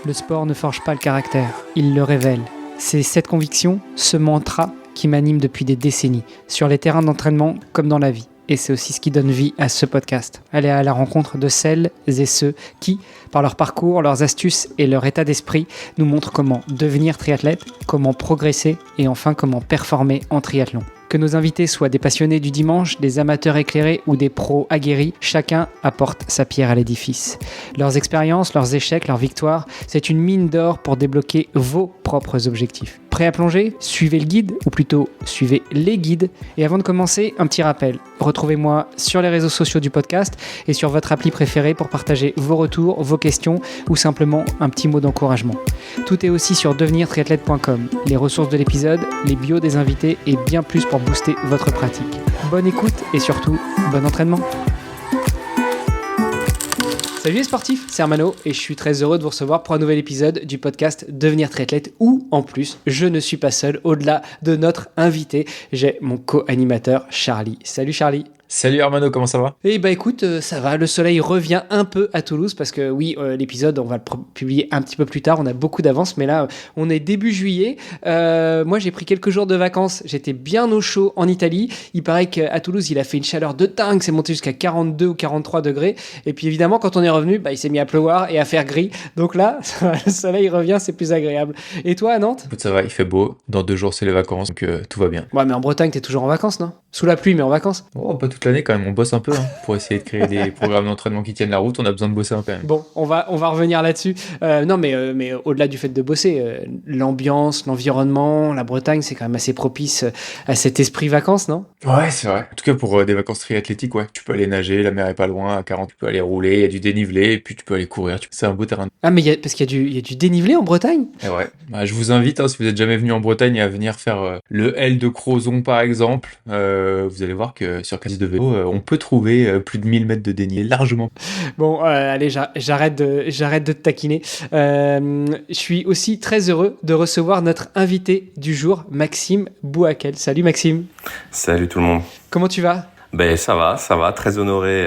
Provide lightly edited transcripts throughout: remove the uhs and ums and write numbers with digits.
Le sport ne forge pas le caractère, il le révèle. C'est cette conviction, ce mantra qui m'anime depuis des décennies, sur les terrains d'entraînement comme dans la vie. Et c'est aussi ce qui donne vie à ce podcast. Aller à la rencontre de celles et ceux qui, par leur parcours, leurs astuces et leur état d'esprit, nous montrent comment devenir triathlète, comment progresser et enfin comment performer en triathlon. Que nos invités soient des passionnés du dimanche, des amateurs éclairés ou des pros aguerris, chacun apporte sa pierre à l'édifice. Leurs expériences, leurs échecs, leurs victoires, c'est une mine d'or pour débloquer vos propres objectifs. Prêt à plonger ? Suivez le guide, ou plutôt suivez les guides. Et avant de commencer, un petit rappel. Retrouvez-moi sur les réseaux sociaux du podcast et sur votre appli préférée pour partager vos retours, vos questions ou simplement un petit mot d'encouragement. Tout est aussi sur devenirtriathlète.com. Les ressources de l'épisode, les bios des invités et bien plus pour booster votre pratique. Bonne écoute et surtout, bon entraînement. Salut les sportifs, c'est Armano et je suis très heureux de vous recevoir pour un nouvel épisode du podcast Devenir triathlète où, en plus, je ne suis pas seul. Au-delà de notre invité, j'ai mon co-animateur Charlie. Salut Charlie. Salut Armano, comment ça va ? Eh bah écoute, ça va, le soleil revient un peu à Toulouse parce que oui, l'épisode, on va le publier un petit peu plus tard, on a beaucoup d'avance, mais là, on est début juillet. Moi, j'ai pris quelques jours de vacances, j'étais bien au chaud en Italie. Il paraît qu'à Toulouse, il a fait une chaleur de dingue, c'est monté jusqu'à 42 ou 43 degrés. Et puis évidemment, quand on est revenu, il s'est mis à pleuvoir et à faire gris. Donc là, le soleil revient, c'est plus agréable. Et toi, à Nantes ? Écoute, ça va, il fait beau, dans 2 jours c'est les vacances, donc tout va bien. Ouais, mais en Bretagne, t'es toujours en vacances, non ? Sous la pluie, mais en vacances ? Oh, pas toute l'année quand même, on bosse un peu pour essayer de créer des programmes d'entraînement qui tiennent la route, on a besoin de bosser un peu quand même. Bon, on va revenir là-dessus. Non, mais au-delà du fait de bosser, l'ambiance, l'environnement, la Bretagne, c'est quand même assez propice à cet esprit vacances, non ? Ouais, c'est vrai. En tout cas, pour des vacances triathlétiques, ouais. Tu peux aller nager, la mer est pas loin, à 40, tu peux aller rouler, il y a du dénivelé, et puis tu peux aller courir. C'est un beau terrain. Ah, mais parce qu'il y a du dénivelé en Bretagne ? Et ouais. Je vous invite, si vous êtes jamais venu en Bretagne, à venir faire le L de Crozon, par exemple. Vous allez voir que sur Cassis de vélo, on peut trouver plus de 1000 mètres de dénivelé, largement. Bon, allez, j'arrête de te taquiner. Je suis aussi très heureux de recevoir notre invité du jour, Maxime Bouakel. Salut Maxime. Salut tout le monde. Comment tu vas ? Ben ça va, très honoré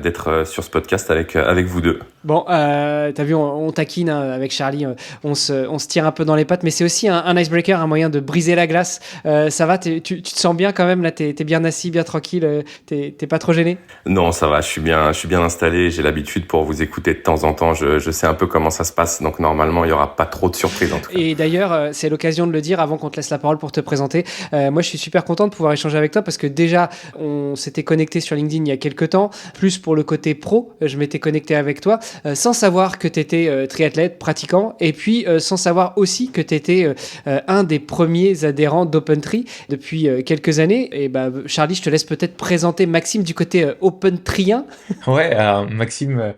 d'être sur ce podcast avec vous deux. Bon, t'as vu, on taquine avec Charlie, on se tire un peu dans les pattes, mais c'est aussi un icebreaker, un moyen de briser la glace. Ça va, tu te sens bien quand même, là, t'es bien assis, bien tranquille, t'es pas trop gêné ? Non, ça va, je suis bien installé, j'ai l'habitude pour vous écouter de temps en temps, je sais un peu comment ça se passe, donc normalement il y aura pas trop de surprises en tout cas. Et d'ailleurs, c'est l'occasion de le dire avant qu'on te laisse la parole pour te présenter. Moi, je suis super content de pouvoir échanger avec toi parce que déjà, on s'était connecté sur LinkedIn il y a quelques temps, plus pour le côté pro, je m'étais connecté avec toi, sans savoir que tu étais triathlète, pratiquant, et puis sans savoir aussi que tu étais un des premiers adhérents d'OpenTri depuis quelques années. Et Charlie, je te laisse peut-être présenter Maxime du côté OpenTrien. Ouais, Maxime,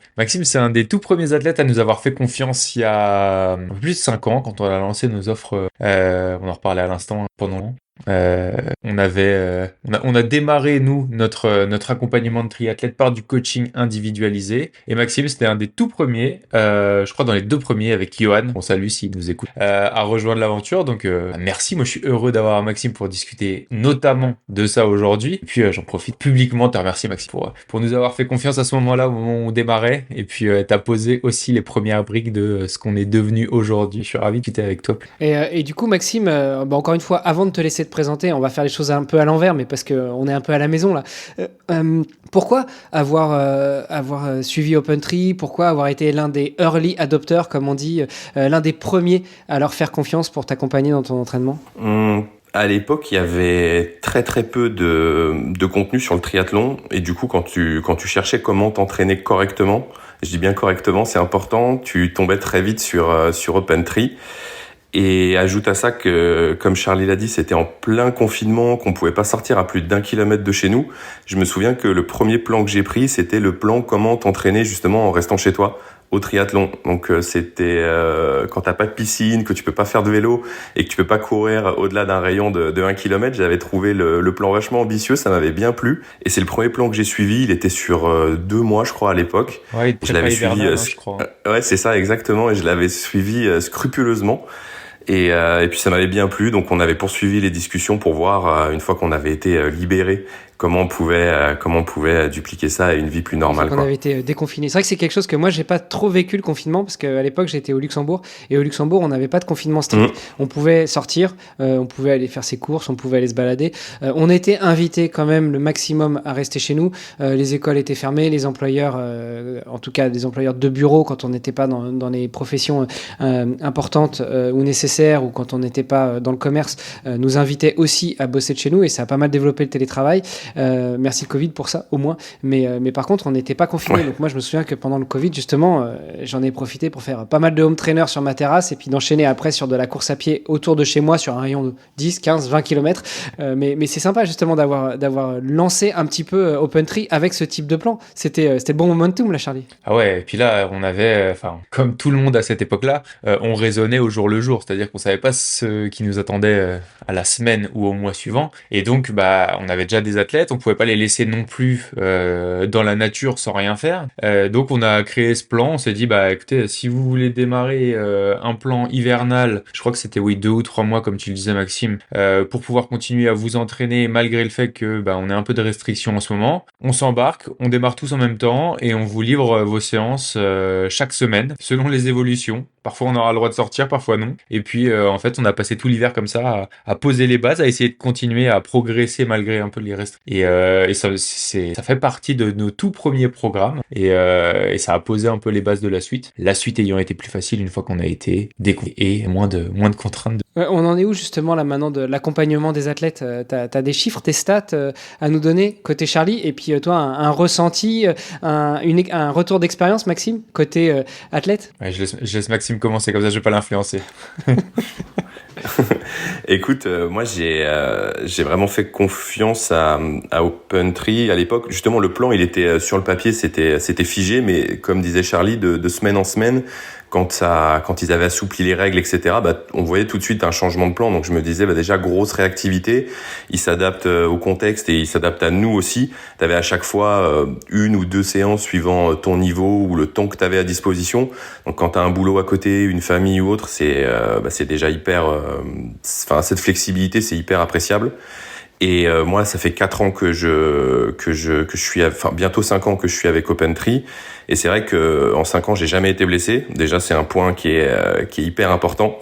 c'est un des tout premiers athlètes à nous avoir fait confiance il y a un peu plus de 5 ans, quand on a lancé nos offres, on en reparlait à l'instant pendant on a démarré nous notre accompagnement de triathlète par du coaching individualisé, et Maxime c'était un des tout premiers, je crois dans les 2 premiers avec Johan, on salue s'il nous écoute, à rejoindre l'aventure. Donc merci, moi je suis heureux d'avoir Maxime pour discuter notamment de ça aujourd'hui, et puis j'en profite publiquement de te remercier Maxime pour nous avoir fait confiance à ce moment-là, au moment où on démarrait, et puis t'as posé aussi les premières briques de ce qu'on est devenu aujourd'hui. Je suis ravi de discuter avec toi. Et du coup Maxime, encore une fois, avant de te laisser te présenter, on va faire les choses un peu à l'envers, mais parce qu'on est un peu à la maison là. Pourquoi avoir suivi OpenTri ? Pourquoi avoir été l'un des early adopters, comme on dit, l'un des premiers à leur faire confiance pour t'accompagner dans ton entraînement ? À l'époque, il y avait très peu de contenu sur le triathlon, et du coup, quand tu cherchais comment t'entraîner correctement, je dis bien correctement, c'est important, tu tombais très vite sur OpenTri. Et ajoute à ça que, comme Charlie l'a dit, c'était en plein confinement, qu'on pouvait pas sortir à plus d'1 kilomètre de chez nous. Je me souviens que le premier plan que j'ai pris, c'était le plan comment t'entraîner justement en restant chez toi au triathlon. Donc c'était quand t'as pas de piscine, que tu peux pas faire de vélo et que tu peux pas courir au-delà d'un rayon de 1 kilomètre, j'avais trouvé le plan vachement ambitieux, ça m'avait bien plu. Et c'est le premier plan que j'ai suivi, il était sur 2 mois je crois à l'époque. Ouais, je l'avais suivi, je crois. Ouais, c'est ça exactement, et je l'avais suivi scrupuleusement. Et puis ça m'avait bien plu, donc on avait poursuivi les discussions pour voir, une fois qu'on avait été libéré, comment on pouvait dupliquer ça à une vie plus normale. On avait été déconfinés. C'est vrai que c'est quelque chose que moi, j'ai pas trop vécu le confinement parce qu'à l'époque, j'étais au Luxembourg et au Luxembourg, on n'avait pas de confinement strict. On pouvait sortir, on pouvait aller faire ses courses, on pouvait aller se balader. On était invités quand même le maximum à rester chez nous. Les écoles étaient fermées, les employeurs, en tout cas des employeurs de bureau, quand on n'était pas dans les professions importantes ou nécessaires ou quand on n'était pas dans le commerce, nous invitaient aussi à bosser de chez nous et ça a pas mal développé le télétravail. Merci le Covid pour ça, au moins. Mais par contre, on n'était pas confinés. Ouais. Donc moi, je me souviens que pendant le Covid, justement, j'en ai profité pour faire pas mal de home trainer sur ma terrasse et puis d'enchaîner après sur de la course à pied autour de chez moi sur un rayon de 10, 15, 20 km. Mais c'est sympa justement d'avoir lancé un petit peu OpenTree avec ce type de plan. C'était le bon momentum là, Charlie. Ah ouais, et puis là, on avait, comme tout le monde à cette époque-là, on raisonnait au jour le jour. C'est-à-dire qu'on savait pas ce qui nous attendait à la semaine ou au mois suivant. Et donc, on avait déjà des athlètes, on pouvait pas les laisser non plus dans la nature sans rien faire. Donc on a créé ce plan, on s'est dit écoutez, si vous voulez démarrer un plan hivernal, je crois que c'était 2 ou 3 mois comme tu le disais Maxime, pour pouvoir continuer à vous entraîner malgré le fait que on ait un peu de restrictions en ce moment, on s'embarque, on démarre tous en même temps et on vous livre vos séances chaque semaine selon les évolutions. Parfois on aura le droit de sortir, parfois non. Et puis en fait on a passé tout l'hiver comme ça à poser les bases, à essayer de continuer à progresser malgré un peu les restrictions. Et ça fait partie de nos tout premiers programmes et ça a posé un peu les bases de la suite. La suite ayant été plus facile une fois qu'on a été découvert et moins de contraintes. On en est où justement là maintenant de l'accompagnement des athlètes? T'as des chiffres, des stats à nous donner côté Charlie et puis toi un ressenti, un retour d'expérience Maxime côté athlète? Ouais, je laisse Maxime commencer comme ça je vais pas l'influencer. Écoute, moi j'ai vraiment fait confiance à OpenTree à l'époque. Justement, le plan il était sur le papier, c'était figé, mais comme disait Charlie, de semaine en semaine, quand ils avaient assoupli les règles, etc., on voyait tout de suite un changement de plan. Donc je me disais déjà grosse réactivité. Ils s'adaptent au contexte et ils s'adaptent à nous aussi. T'avais à chaque fois 1 ou 2 séances suivant ton niveau ou le temps que t'avais à disposition. Donc quand t'as un boulot à côté, une famille ou autre, c'est déjà hyper. Cette flexibilité, c'est hyper appréciable. Et moi, ça fait 4 ans que je suis, bientôt 5 ans que je suis avec OpenTree. Et c'est vrai que en 5 ans, j'ai jamais été blessé. Déjà, c'est un point qui est hyper important.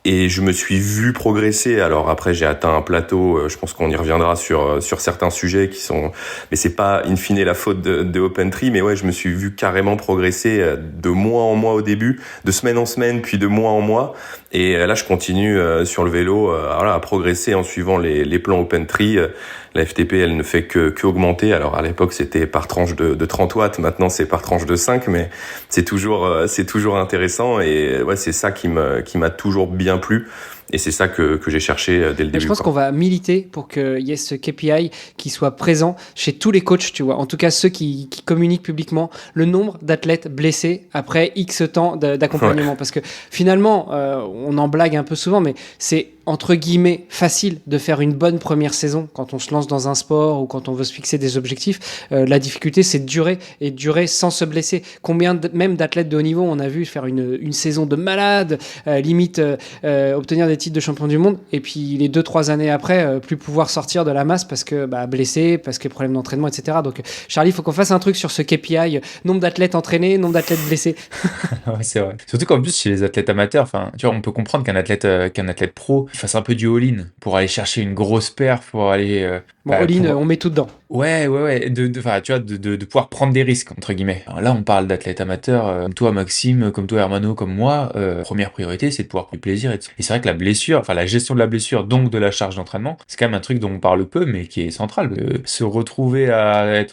Et je me suis vu progresser. Alors après, j'ai atteint un plateau. Je pense qu'on y reviendra sur certains sujets qui sont. Mais c'est pas in fine la faute de OpenTree. Mais ouais, je me suis vu carrément progresser de mois en mois au début, de semaine en semaine, puis de mois en mois. Et là, je continue sur le vélo à progresser en suivant les plans OpenTree. La FTP, elle ne fait que augmenter. Alors à l'époque, c'était par tranche de 30 watts. Maintenant, c'est par tranche de 5, mais c'est toujours intéressant. Et ouais, c'est ça qui m'a toujours bien plu. Et c'est ça que j'ai cherché dès le début. Je pense qu'on va militer pour qu'il y ait ce KPI qui soit présent chez tous les coachs, tu vois. En tout cas, ceux qui communiquent publiquement le nombre d'athlètes blessés après X temps d'accompagnement. Ouais. Parce que finalement, on en blague un peu souvent, mais c'est entre guillemets facile de faire une bonne première saison quand on se lance dans un sport ou quand on veut se fixer des objectifs. La difficulté, c'est de durer sans se blesser. Combien même d'athlètes de haut niveau on a vu faire une saison de malade, limite obtenir des titres de champion du monde, et puis les 2-3 années après, plus pouvoir sortir de la masse parce que blessé, parce que problème d'entraînement, etc. Donc Charlie, il faut qu'on fasse un truc sur ce KPI, nombre d'athlètes entraînés, nombre d'athlètes blessés. Ouais, c'est vrai. Surtout qu'en plus, chez les athlètes amateurs, tu vois, on peut comprendre qu'un athlète pro fasse un peu du all-in pour aller chercher une grosse perf, pour aller... all-in, on met tout dedans. Ouais, tu vois, de pouvoir prendre des risques, entre guillemets. Alors là, on parle d'athlètes amateurs, comme toi, Maxime, comme toi, Hermano, comme moi. Première priorité, c'est de pouvoir prendre du plaisir. Et c'est vrai que la gestion de la blessure, donc de la charge d'entraînement, c'est quand même un truc dont on parle peu, mais qui est central. Se retrouver à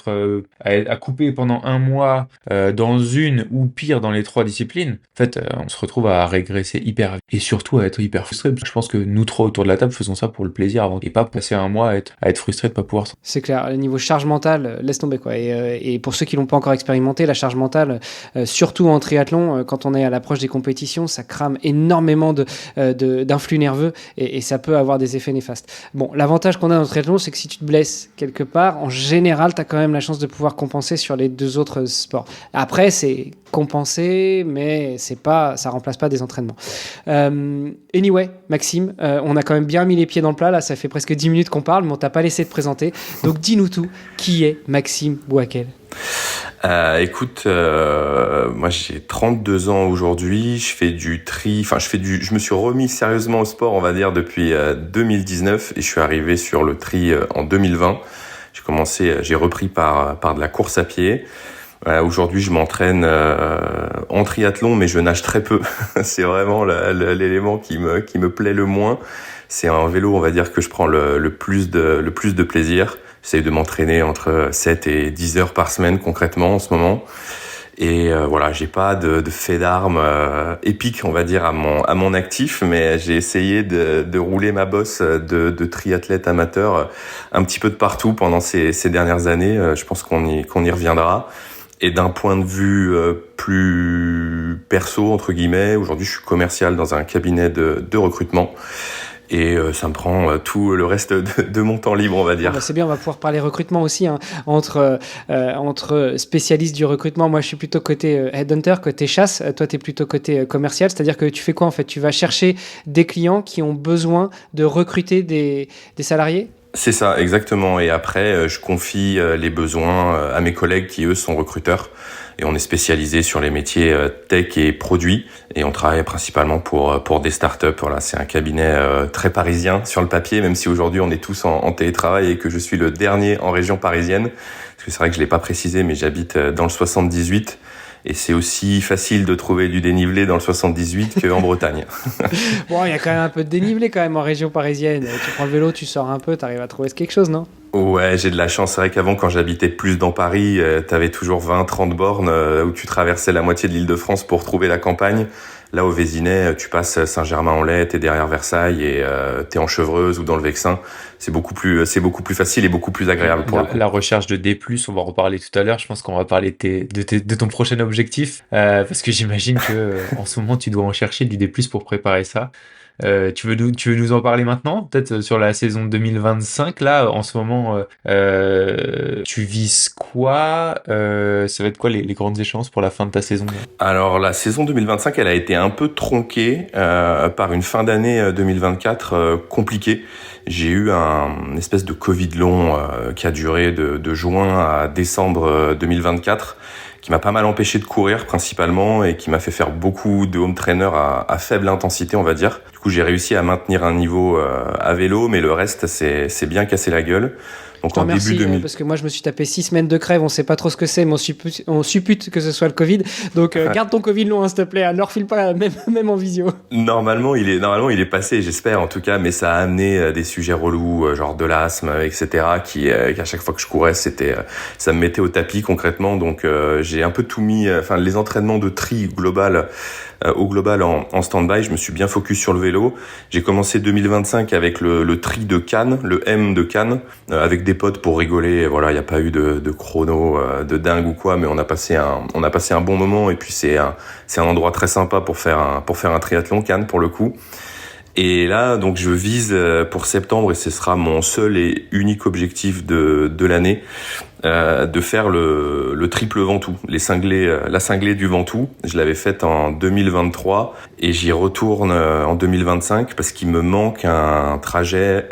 couper pendant 1 mois dans une ou pire dans les 3 disciplines, en fait, on se retrouve à régresser hyper vite et surtout à être hyper frustré. Je pense que nous 3 autour de la table faisons ça pour le plaisir avant et pas passer 1 mois à être frustré de pas pouvoir. C'est clair, le niveau charge mentale, laisse tomber quoi. Et pour ceux qui l'ont pas encore expérimenté, la charge mentale, surtout en triathlon, quand on est à l'approche des compétitions, ça crame énormément d'infos influx nerveux et ça peut avoir des effets néfastes. Bon, l'avantage qu'on a dans le triathlon, c'est que si tu te blesses quelque part, en général, tu as quand même la chance de pouvoir compenser sur les 2 autres sports. Après, c'est compenser, mais ça remplace pas des entraînements. Anyway, Maxime, on a quand même bien mis les pieds dans le plat, là, ça fait presque 10 minutes qu'on parle, mais on t'a pas laissé te présenter. Donc dis-nous tout, qui est Maxime Bouakel? Écoute, moi j'ai 32 ans aujourd'hui, je me suis remis sérieusement au sport, on va dire, depuis 2019 et je suis arrivé sur le tri en 2020. J'ai repris par de la course à pied. Aujourd'hui, je m'entraîne en triathlon, mais je nage très peu. C'est vraiment l'élément qui me plaît le moins. C'est un vélo, on va dire, que je prends le plus de plaisir. J'essaie de m'entraîner entre 7 et 10 heures par semaine concrètement en ce moment. Et voilà, j'ai pas de fait d'armes épique, on va dire, à mon actif, mais j'ai essayé de rouler ma bosse de triathlète amateur un petit peu de partout pendant ces dernières années. Je pense qu'on y reviendra. Et d'un point de vue plus perso, entre guillemets, aujourd'hui je suis commercial dans un cabinet de recrutement. Et ça me prend tout le reste de mon temps libre, on va dire. C'est bien, on va pouvoir parler recrutement aussi, hein, entre spécialistes du recrutement. Moi, je suis plutôt côté headhunter, côté chasse. Toi, tu es plutôt côté commercial. C'est-à-dire que tu fais quoi, en fait? Tu vas chercher des clients qui ont besoin de recruter des salariés? C'est ça, exactement. Et après, je confie les besoins à mes collègues qui, eux, sont recruteurs. Et on est spécialisé sur les métiers tech et produits. Et on travaille principalement pour des startups. Voilà, c'est un cabinet très parisien sur le papier, même si aujourd'hui on est tous en télétravail et que je suis le dernier en région parisienne. Parce que c'est vrai que je l'ai pas précisé, mais j'habite dans le 78. Et c'est aussi facile de trouver du dénivelé dans le 78 qu'en Bretagne. Bon, il y a quand même un peu de dénivelé quand même en région parisienne. Tu prends le vélo, tu sors un peu, t'arrives à trouver quelque chose, non? Ouais, j'ai de la chance. C'est vrai qu'avant, quand j'habitais plus dans Paris, t'avais toujours 20-30 bornes où tu traversais la moitié de l'Île-de-France pour trouver la campagne. Là, au Vésinet, tu passes Saint-Germain-en-Laye, t'es derrière Versailles et t'es en Chevreuse ou dans le Vexin. C'est beaucoup plus facile et beaucoup plus agréable pour le coup. La recherche de D+, on va en reparler tout à l'heure. Je pense qu'on va parler de ton prochain objectif, parce que j'imagine que en ce moment, tu dois en chercher du D+, pour préparer ça. Tu veux nous en parler maintenant? Peut-être sur la saison 2025, là, en ce moment, tu vises quoi? Ça va être quoi les grandes échéances pour la fin de ta saison? Alors, la saison 2025, elle a été un peu tronquée par une fin d'année 2024 compliquée. J'ai eu une espèce de Covid long qui a duré de juin à décembre 2024, qui m'a pas mal empêché de courir principalement et qui m'a fait faire beaucoup de home trainer à faible intensité, on va dire. Du coup, j'ai réussi à maintenir un niveau à vélo, mais le reste, c'est bien cassé la gueule. Donc en merci, début 2000... parce que moi je me suis tapé 6 semaines de crève, on sait pas trop ce que c'est, mais on suppute que ce soit le Covid. Donc garde ton Covid long, hein, s'il te plaît, ne le refile pas même en visio. Normalement il est passé, j'espère en tout cas, mais ça a amené des sujets relous, genre de l'asthme, etc. qui à chaque fois que je courais, ça me mettait au tapis concrètement. Donc j'ai un peu tout mis, les entraînements de tri global. Au global en stand-by, je me suis bien focus sur le vélo. J'ai commencé 2025 avec le tri de Cannes, le M de Cannes, avec des potes pour rigoler. Voilà, il n'y a pas eu de chrono de dingue ou quoi, mais on a passé un bon moment. Et puis c'est un endroit très sympa pour faire un triathlon, Cannes pour le coup. Et là, donc je vise pour septembre, et ce sera mon seul et unique objectif de l'année, de faire le triple Ventoux, la cinglée du Ventoux. Je l'avais faite en 2023 et j'y retourne en 2025 parce qu'il me manque un trajet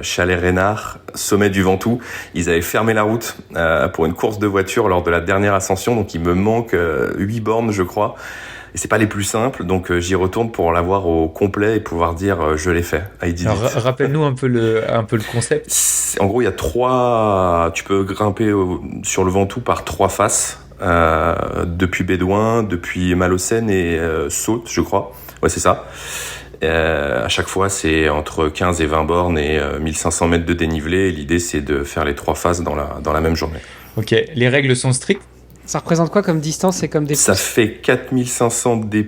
Chalais-Reynard, sommet du Ventoux. Ils avaient fermé la route pour une course de voiture lors de la dernière ascension, donc il me manque 8 bornes, je crois. Et c'est pas les plus simples, donc j'y retourne pour l'avoir au complet et pouvoir dire je l'ai fait. Alors, rappelle-nous un peu le concept. En gros, il y a tu peux grimper sur le Ventoux par 3 faces, depuis Bédouin, depuis Malocène et Saute, je crois. Ouais, c'est ça. À chaque fois, c'est entre 15 et 20 bornes et 1500 mètres de dénivelé. Et l'idée, c'est de faire les 3 phases dans la même journée. Ok, les règles sont strictes. Ça représente quoi comme distance et comme D+? Ça fait 4500 D+,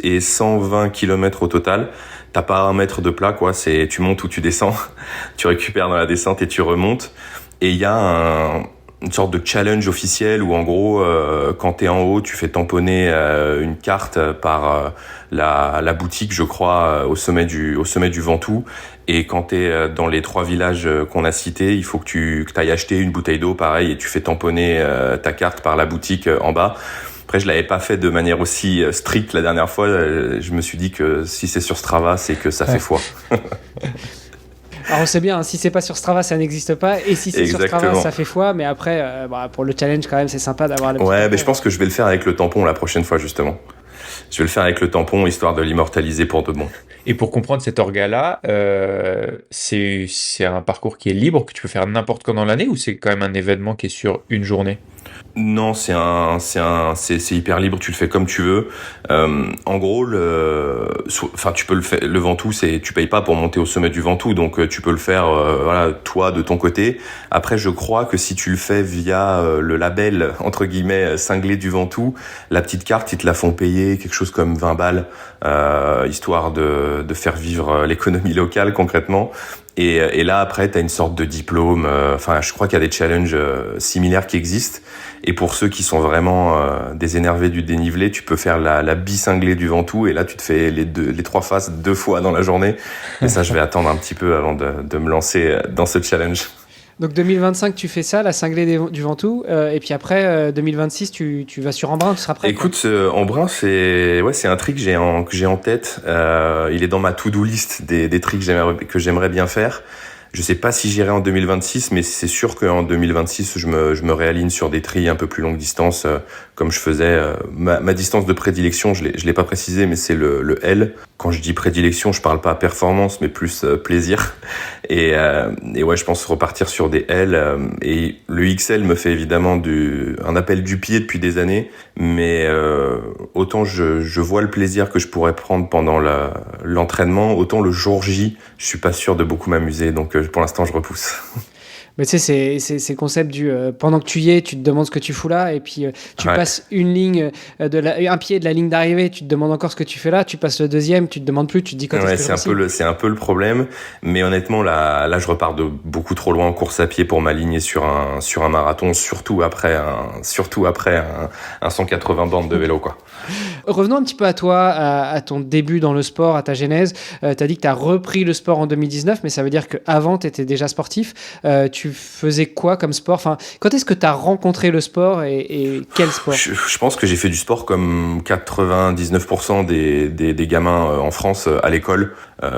et 120 km au total. T'as pas 1 mètre de plat, quoi. Tu montes ou tu descends. Tu récupères dans la descente et tu remontes. Et il y a une sorte de challenge officiel où en gros quand t'es en haut tu fais tamponner une carte par la boutique je crois au sommet du Ventoux, et quand t'es dans les 3 villages qu'on a cités, il faut que t'ailles acheter une bouteille d'eau pareil et tu fais tamponner ta carte par la boutique en bas. Après, je l'avais pas fait de manière aussi stricte la dernière fois. Je me suis dit que si c'est sur Strava, c'est que ça fait foi. Alors on sait bien, hein, si c'est pas sur Strava, ça n'existe pas, et si c'est sur Strava, ça fait foi. Mais après, pour le challenge quand même, c'est sympa d'avoir. Ouais, mais je pense que je vais le faire avec le tampon la prochaine fois justement. Je vais le faire avec le tampon histoire de l'immortaliser pour de bon. Et pour comprendre cet orga-là, c'est un parcours qui est libre, que tu peux faire n'importe quand dans l'année, ou c'est quand même un événement qui est sur une journée? Non, c'est hyper libre, tu le fais comme tu veux. En gros, tu peux le faire. Le Ventoux, tu payes pas pour monter au sommet du Ventoux, donc tu peux le faire, toi de ton côté. Après, je crois que si tu le fais via le label entre guillemets cinglé du Ventoux, la petite carte, ils te la font payer quelque chose comme 20 balles, histoire de faire vivre l'économie locale concrètement. Et là, après, t'as une sorte de diplôme. Je crois qu'il y a des challenges similaires qui existent. Et pour ceux qui sont vraiment des énervés du dénivelé, tu peux faire la bicinglée du Ventoux. Et là, tu te fais les 3 faces 2 fois dans la journée. Et ça, je vais attendre un petit peu avant de me lancer dans ce challenge. Donc 2025, tu fais ça, la cinglée du Ventoux, et puis après 2026, tu vas sur Embrun, tu seras prêt. Écoute, Embrun, c'est un tri que j'ai en tête. Il est dans ma to-do list des tri que j'aimerais bien faire. Je sais pas si j'irai en 2026, mais c'est sûr qu'en 2026, je me réaligne sur des tris un peu plus longue distance, comme je faisais. Ma distance de prédilection, je l'ai pas précisé, mais c'est le L. Quand je dis prédilection, je parle pas performance, mais plus plaisir. Et ouais, je pense repartir sur des L. Et le XL me fait évidemment un appel du pied depuis des années, mais autant je vois le plaisir que je pourrais prendre pendant l'entraînement, autant le jour J, je suis pas sûr de beaucoup m'amuser. Donc pour l'instant, je repousse. Mais tu sais, c'est le concept du pendant que tu y es, tu te demandes ce que tu fous là, et puis tu passes une ligne un pied de la ligne d'arrivée, tu te demandes encore ce que tu fais là, tu passes le deuxième, tu te demandes plus, tu te dis quand est-ce que c'est un peu le problème, mais honnêtement là je repars de beaucoup trop loin en course à pied pour m'aligner sur un marathon, surtout après un 180 bandes de vélo quoi. Revenons un petit peu à toi, à ton début dans le sport, à ta genèse. Tu as dit que tu as repris le sport en 2019, mais ça veut dire qu'avant, tu étais déjà sportif. Tu faisais quoi comme sport? Enfin, quand est-ce que tu as rencontré le sport et quel sport? Je pense que j'ai fait du sport comme 99% des gamins en France à l'école.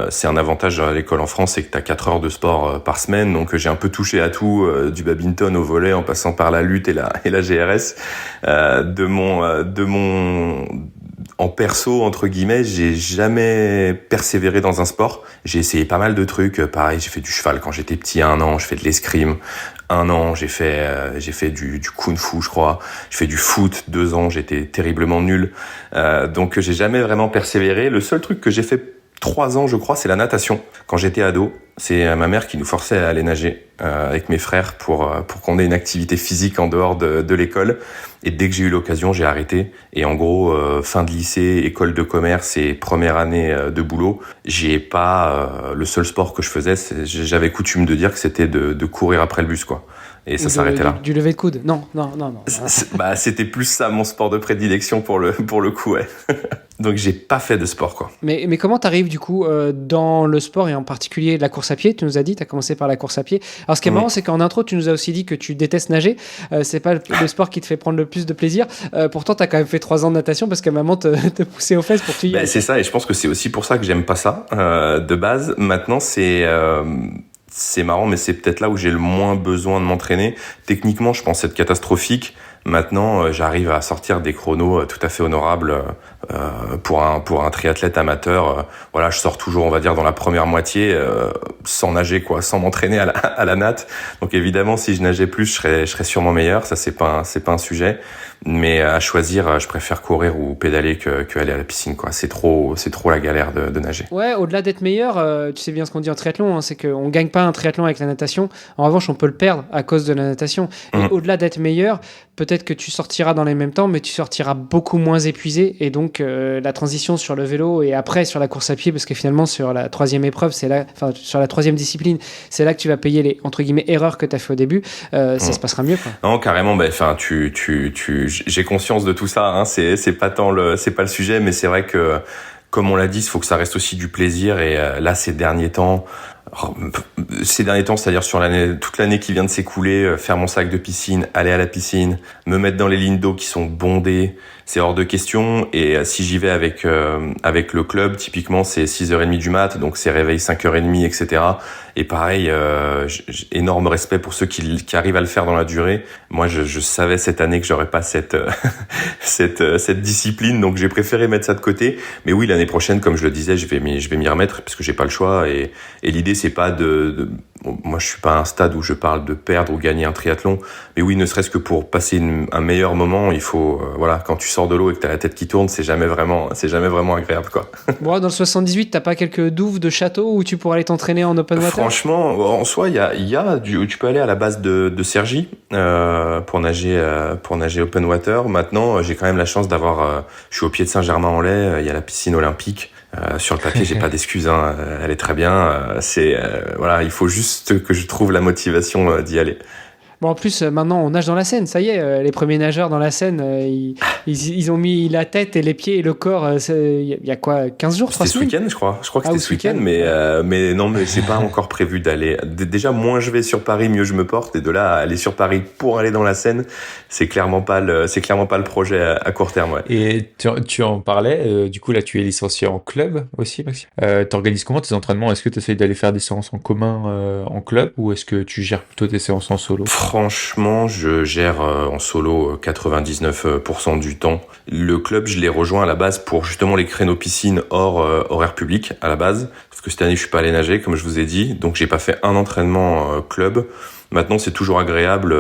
C'est un avantage à l'école en France, c'est que tu as 4 heures de sport par semaine. Donc j'ai un peu touché à tout, du badminton au volley en passant par la lutte et la GRS. En perso, entre guillemets, j'ai jamais persévéré dans un sport. J'ai essayé pas mal de trucs. Pareil, j'ai fait du cheval quand j'étais petit, 1 an. Je fais de l'escrime. 1 an, j'ai fait du kung-fu, je crois. J'ai fait du foot. 2 ans, j'étais terriblement nul. Donc, j'ai jamais vraiment persévéré. Le seul truc que j'ai fait 3 ans, je crois, c'est la natation. Quand j'étais ado, c'est ma mère qui nous forçait à aller nager avec mes frères pour qu'on ait une activité physique en dehors de l'école. Et dès que j'ai eu l'occasion, j'ai arrêté. Et en gros, fin de lycée, école de commerce et première année de boulot, le seul sport que je faisais, j'avais coutume de dire que c'était de courir après le bus, quoi. Et ça s'arrêtait là. Du lever de coude? Non. C'était plus ça mon sport de prédilection pour le coup, ouais. Donc j'ai pas fait de sport, quoi. Mais comment t'arrives du coup dans le sport et en particulier la course à pied? Tu nous as dit, t'as commencé par la course à pied. Alors ce qui est marrant, c'est qu'en intro, tu nous as aussi dit que tu détestes nager. C'est pas le sport qui te fait prendre le plus de plaisir. Pourtant, t'as quand même fait 3 ans de natation parce que maman te poussait aux fesses pour que tu y ailles. C'est ça, et je pense que c'est aussi pour ça que j'aime pas ça de base. Maintenant, c'est marrant, mais c'est peut-être là où j'ai le moins besoin de m'entraîner. Techniquement, je pense être catastrophique. Maintenant, j'arrive à sortir des chronos tout à fait honorables pour un triathlète amateur. Voilà, je sors toujours, on va dire, dans la première moitié, sans nager, quoi, sans m'entraîner à la natte. Donc évidemment, si je nageais plus, je serais sûrement meilleur. Ça, c'est pas un sujet. Mais à choisir, je préfère courir ou pédaler que aller à la piscine, quoi. C'est trop la galère de nager. Ouais, au-delà d'être meilleur, tu sais bien ce qu'on dit en triathlon, hein, c'est qu'on gagne pas un triathlon avec la natation. En revanche, on peut le perdre à cause de la natation. Et au-delà d'être meilleur, peut-être peut-être que tu sortiras dans les mêmes temps, mais tu sortiras beaucoup moins épuisé. Et donc, la transition sur le vélo et après sur la course à pied, parce que finalement, sur la troisième épreuve, sur la troisième discipline, c'est là que tu vas payer les, entre guillemets, erreurs que tu as fait au début. Ça se passera mieux, quoi. Non, carrément. J'ai conscience de tout ça. Hein. C'est pas le sujet, mais c'est vrai que, comme on l'a dit, il faut que ça reste aussi du plaisir. Et là, ces derniers temps, c'est-à-dire sur toute l'année qui vient de s'écouler, faire mon sac de piscine, aller à la piscine, me mettre dans les lignes d'eau qui sont bondées, c'est hors de question. Et si j'y vais avec le club, typiquement c'est 6h30 du mat, donc c'est réveil 5h30, etc. Et pareil, j'ai énorme respect pour ceux qui arrivent à le faire dans la durée. Moi, je savais cette année que j'aurais pas cette discipline, donc j'ai préféré mettre ça de côté. Mais oui, l'année prochaine, comme je le disais, je vais m'y remettre parce que j'ai pas le choix. Et l'idée, c'est pas moi, je suis pas à un stade où je parle de perdre ou gagner un triathlon. Mais oui, ne serait-ce que pour passer un meilleur moment, il faut, quand tu sors de l'eau et que t'as la tête qui tourne, c'est jamais vraiment agréable, quoi. Bon, dans le 78, t'as pas quelques douves de château où tu pourrais aller t'entraîner en open water? Franchement, en soi, tu peux aller à la base de Cergy, pour nager open water. Maintenant, j'ai quand même la chance je suis au pied de Saint-Germain-en-Laye, il y a la piscine olympique. Sur le papier, j'ai pas d'excuses, hein. Elle est très bien. Il faut juste que je trouve la motivation d'y aller. Bon, en plus, maintenant, on nage dans la Seine. Ça y est, les premiers nageurs dans la Seine, ils ont mis la tête et les pieds et le corps. Il y a quoi, 15 jours, 3 semaines? C'était ce week-end, je crois. Je crois que c'était ce week-end, mais non, mais j'ai pas encore prévu d'aller. Déjà, moins je vais sur Paris, mieux je me porte. Et de là à aller sur Paris pour aller dans la Seine, c'est clairement pas le projet à court terme, ouais. Et tu en parlais, du coup, là, tu es licencié en club aussi, Maxime. T'organises comment tes entraînements? Est-ce que tu essayes d'aller faire des séances en commun en club ou est-ce que tu gères plutôt tes séances en solo? Franchement, je gère en solo 99% du temps. Le club, je l'ai rejoint à la base pour justement les créneaux piscine hors horaire public à la base, parce que cette année je suis pas allé nager comme je vous ai dit, donc j'ai pas fait un entraînement club. Maintenant, c'est toujours agréable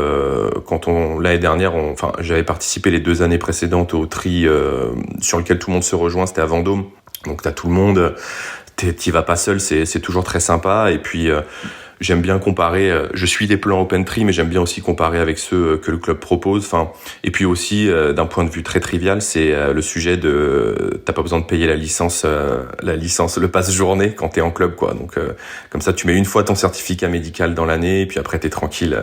l'année dernière, j'avais participé les 2 années précédentes au tri sur lequel tout le monde se rejoint, c'était à Vendôme. Donc t'as tout le monde, t'y vas pas seul, c'est toujours très sympa. Et puis j'aime bien comparer, je suis des plans open tri, mais j'aime bien aussi comparer avec ceux que le club propose. Et puis aussi, d'un point de vue très trivial, c'est le sujet t'as pas besoin de payer la licence, le pass journée quand t'es en club, quoi. Donc, comme ça, tu mets une fois ton certificat médical dans l'année, et puis après, t'es tranquille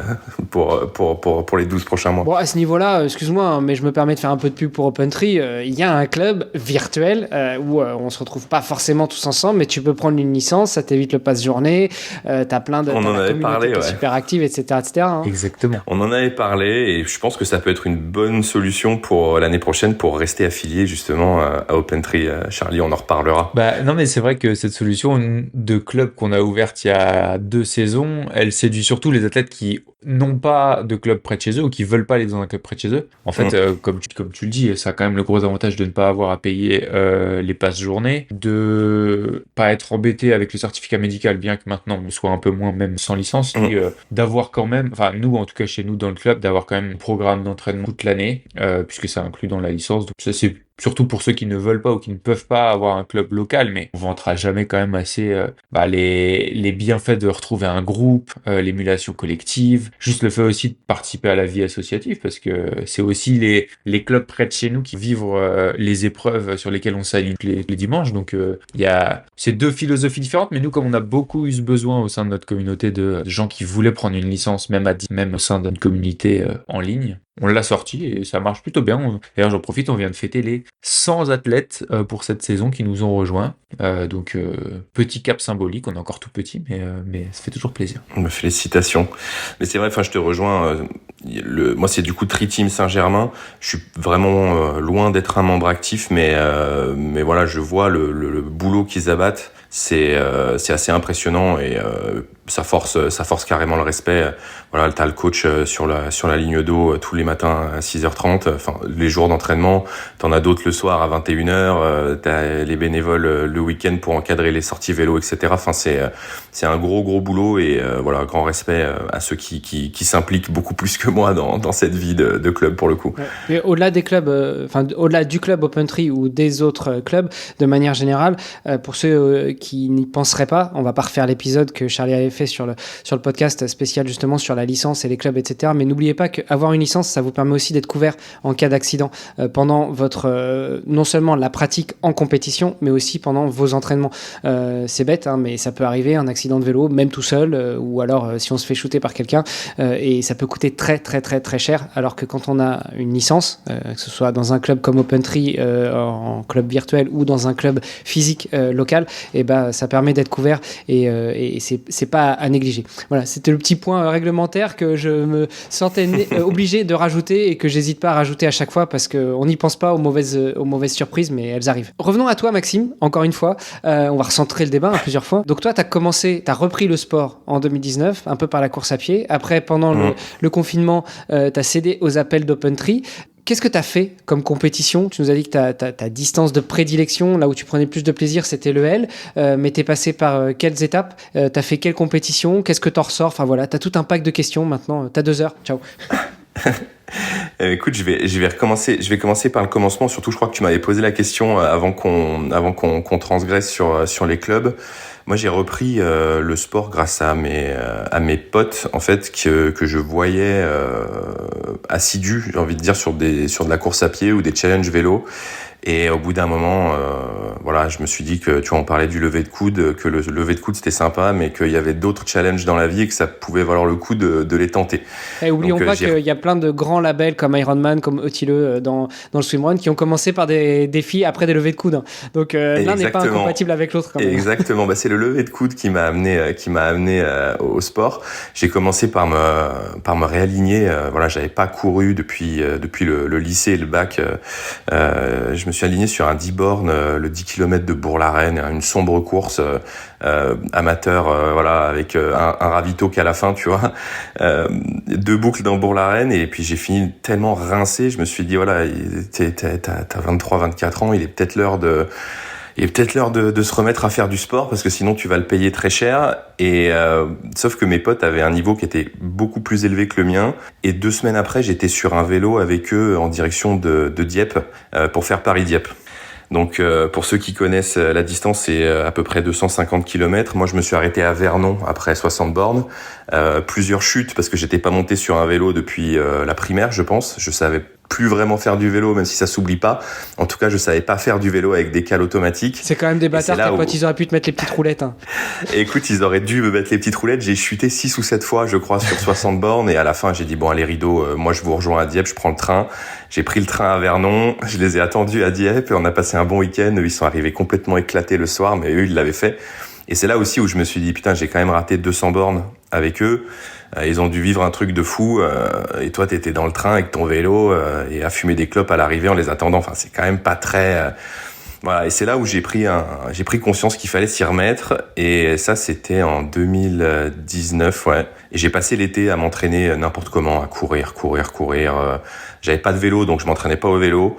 pour les 12 prochains mois. Bon, à ce niveau-là, excuse-moi, hein, mais je me permets de faire un peu de pub pour OpenTree. Il y a un club virtuel où on se retrouve pas forcément tous ensemble, mais tu peux prendre une licence, ça t'évite le pass journée, t'as plein on en avait parlé, ouais. Super active, etc. Hein. Exactement. On en avait parlé et je pense que ça peut être une bonne solution pour l'année prochaine pour rester affilié justement à OpenTree. Charlie, on en reparlera. Non, mais c'est vrai que cette solution de club qu'on a ouverte il y a 2 saisons, elle séduit surtout les athlètes qui n'ont pas de club près de chez eux ou qui veulent pas aller dans un club près de chez eux. En fait, comme tu le dis, ça a quand même le gros avantage de ne pas avoir à payer les passes journées, de pas être embêté avec le certificat médical, bien que maintenant on soit un peu moins même sans licence, et d'avoir quand même, enfin nous en tout cas chez nous dans le club, d'avoir quand même un programme d'entraînement toute l'année, puisque c'est inclus dans la licence. Donc ça c'est surtout pour ceux qui ne veulent pas ou qui ne peuvent pas avoir un club local, mais on vantera jamais quand même assez les bienfaits de retrouver un groupe, l'émulation collective, juste le fait aussi de participer à la vie associative, parce que c'est aussi les clubs près de chez nous qui vivent les épreuves sur lesquelles on s'aligne les dimanches. Donc il y a ces 2 philosophies différentes, mais nous comme on a beaucoup eu ce besoin au sein de notre communauté de gens qui voulaient prendre une licence, même au sein d'une communauté en ligne, on l'a sorti et ça marche plutôt bien. D'ailleurs, j'en profite, on vient de fêter les 100 athlètes pour cette saison qui nous ont rejoints. Donc, petit cap symbolique, on est encore tout petit, mais ça fait toujours plaisir. Félicitations. Mais c'est vrai, je te rejoins. Moi, c'est du coup Tri Team Saint-Germain. Je suis vraiment loin d'être un membre actif, mais voilà, je vois le boulot qu'ils abattent. C'est assez impressionnant et ça force carrément le respect. Voilà, t'as le coach sur la ligne d'eau tous les matins à 6h30, les jours d'entraînement, t'en as d'autres le soir à 21h, t'as les bénévoles le week-end pour encadrer les sorties vélo, etc. C'est un gros boulot et voilà, grand respect à ceux qui s'impliquent beaucoup plus que moi dans cette vie de club pour le coup. Ouais. Et au-delà des clubs, au-delà du club OpenTree ou des autres clubs, de manière générale, pour ceux qui n'y penseraient pas, on va pas refaire l'épisode que Charlie avait fait sur le podcast spécial justement sur la licence et les clubs, etc. Mais n'oubliez pas qu'avoir une licence, ça vous permet aussi d'être couvert en cas d'accident pendant votre non seulement la pratique en compétition, mais aussi pendant vos entraînements. C'est bête, hein, mais ça peut arriver, un accident de vélo, même tout seul, ou alors si on se fait shooter par quelqu'un, et ça peut coûter très très très très cher, alors que quand on a une licence, que ce soit dans un club comme OpenTree, en club virtuel ou dans un club physique local, et ça permet d'être couvert et c'est pas à négliger. Voilà, c'était le petit point réglementaire que je me sentais obligé de rajouter et que j'hésite pas à rajouter à chaque fois parce qu'on n'y pense pas aux mauvaises surprises, mais elles arrivent. Revenons à toi, Maxime, encore une fois. On va recentrer le débat plusieurs fois. Donc toi, t'as repris le sport en 2019, un peu par la course à pied. Après, pendant le confinement, t'as cédé aux appels d'OpenTree. Qu'est-ce que tu as fait comme compétition ? Tu nous as dit que ta distance de prédilection, là où tu prenais plus de plaisir, c'était le L. Mais tu es passé par quelles étapes ? Tu as fait quelle compétition ? Qu'est-ce que tu en ressors ? Enfin voilà, tu as tout un pack de questions maintenant. Tu as 2 heures. Ciao. Écoute, je vais commencer par le commencement. Surtout, je crois que tu m'avais posé la question avant qu'on transgresse sur les clubs. Moi, j'ai repris le sport grâce à mes potes, en fait, que je voyais assidus, j'ai envie de dire, sur de la course à pied ou des challenges vélo. Et au bout d'un moment, voilà, je me suis dit que, tu vois, on parlait du lever de coude, que le lever de coude c'était sympa, mais qu'il y avait d'autres challenges dans la vie et que ça pouvait valoir le coup de les tenter. Et oublions pas qu'il y a plein de grands labels comme Ironman, comme Otile dans le swimrun qui ont commencé par des défis après des levées de coude. Donc l'un n'est pas incompatible avec l'autre. Quand même. Exactement. C'est le lever de coude qui m'a amené au sport. J'ai commencé par me réaligner. Voilà, j'avais pas couru depuis le lycée et le bac. Je me suis aligné sur un 10 bornes, le 10 km de Bourg-la-Reine, une sombre course amateur, voilà, avec un ravito qu'à la fin, tu vois. 2 boucles dans Bourg-la-Reine et puis j'ai fini tellement rincé, je me suis dit voilà, t'as 23, 24 ans, il est peut-être l'heure de se remettre à faire du sport parce que sinon tu vas le payer très cher. Et sauf que mes potes avaient un niveau qui était beaucoup plus élevé que le mien. Et 2 semaines après, j'étais sur un vélo avec eux en direction de Dieppe pour faire Paris-Dieppe. Donc pour ceux qui connaissent la distance, c'est à peu près 250 km. Moi, je me suis arrêté à Vernon après 60 bornes. Plusieurs chutes parce que j'étais pas monté sur un vélo depuis la primaire, je pense. Je savais plus vraiment faire du vélo, même si ça s'oublie pas. En tout cas, je savais pas faire du vélo avec des cales automatiques. C'est quand même des bâtards, tes potes, ils auraient pu te mettre les petites roulettes. Hein. Écoute, ils auraient dû me mettre les petites roulettes. J'ai chuté 6 ou 7 fois, je crois, sur 60 bornes. Et à la fin, j'ai dit, bon, allez, rideau, moi, je vous rejoins à Dieppe, je prends le train. J'ai pris le train à Vernon, je les ai attendus à Dieppe et on a passé un bon week-end. Ils sont arrivés complètement éclatés le soir, mais eux, ils l'avaient fait. Et c'est là aussi où je me suis dit, putain, j'ai quand même raté 200 bornes avec eux. Ils ont dû vivre un truc de fou. Et toi, t'étais dans le train avec ton vélo et à fumer des clopes à l'arrivée en les attendant. Enfin, c'est quand même pas très... Voilà. Et c'est là où j'ai pris conscience qu'il fallait s'y remettre. Et ça, c'était en 2019, ouais. Et j'ai passé l'été à m'entraîner n'importe comment, à courir. J'avais pas de vélo, donc je m'entraînais pas au vélo.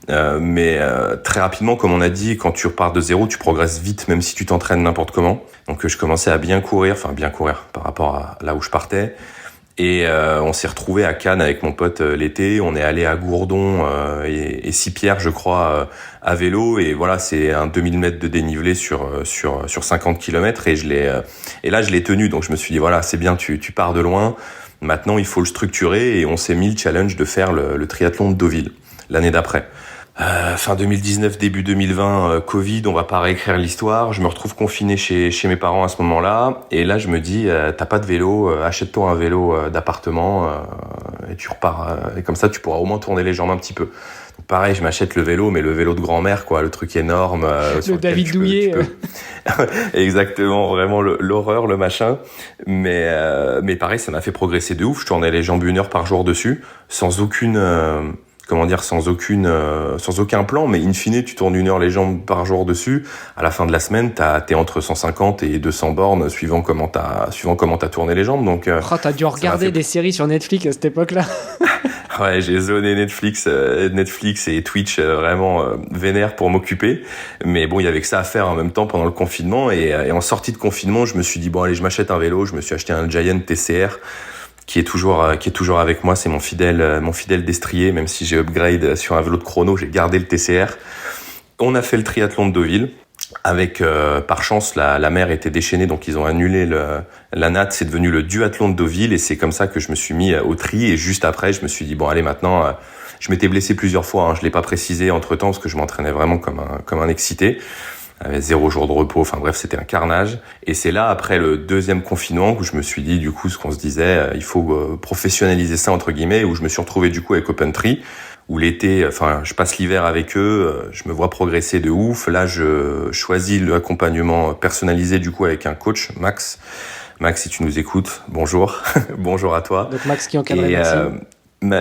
Mais très rapidement, comme on a dit, quand tu repars de zéro, tu progresses vite, même si tu t'entraînes n'importe comment. Donc je commençais à bien courir par rapport à là où je partais. Et on s'est retrouvé à Cannes avec mon pote l'été. On est allé à Gourdon et Sipierre, je crois, à vélo. Et voilà, c'est un 2000 mètres de dénivelé sur 50 km. Et là, je l'ai tenu. Donc je me suis dit, voilà, c'est bien, tu pars de loin. Maintenant, il faut le structurer. Et on s'est mis le challenge de faire le triathlon de Deauville l'année d'après. Fin 2019, début 2020, Covid, on va pas réécrire l'histoire. Je me retrouve confiné chez mes parents à ce moment-là. Et là, je me dis, t'as pas de vélo, achète-toi un vélo d'appartement et tu repars. Et comme ça, tu pourras au moins tourner les jambes un petit peu. Donc, pareil, je m'achète le vélo, mais le vélo de grand-mère, quoi, le truc énorme. Le David Douillet. Exactement, vraiment l'horreur, le machin. Mais pareil, ça m'a fait progresser de ouf. Je tournais les jambes 1 heure par jour dessus, sans aucun plan, mais in fine, tu tournes 1 heure les jambes par jour dessus. À la fin de la semaine, t'es entre 150 et 200 bornes, suivant comment t'as tourné les jambes. Donc, t'as dû regarder des séries sur Netflix à cette époque-là. Ouais, j'ai zoné Netflix et Twitch vraiment vénère pour m'occuper. Mais bon, il y avait que ça à faire en même temps pendant le confinement. Et en sortie de confinement, je me suis dit, bon, allez, je m'achète un vélo. Je me suis acheté un Giant TCR. qui est toujours avec moi. C'est mon fidèle destrier, même si j'ai upgrade sur un vélo de chrono, j'ai gardé le TCR. On a fait le triathlon de Deauville. Avec par chance la mer était déchaînée, donc ils ont annulé la natte. C'est devenu le duathlon de Deauville, et c'est comme ça que je me suis mis au tri. Et juste après, je me suis dit bon allez, maintenant je m'étais blessé plusieurs fois, hein, je l'ai pas précisé entre temps parce que je m'entraînais vraiment comme un excité, avec 0 jour de repos, enfin bref, c'était un carnage. Et c'est là, après le deuxième confinement, où je me suis dit du coup ce qu'on se disait, il faut professionnaliser ça entre guillemets, où je me suis retrouvé du coup avec OpenTree, où l'été, enfin, je passe l'hiver avec eux, je me vois progresser de ouf. Là, je choisis l'accompagnement personnalisé, du coup, avec un coach, Max. Max, si tu nous écoutes, bonjour. Bonjour à toi. Donc Max qui encadrait Maxime.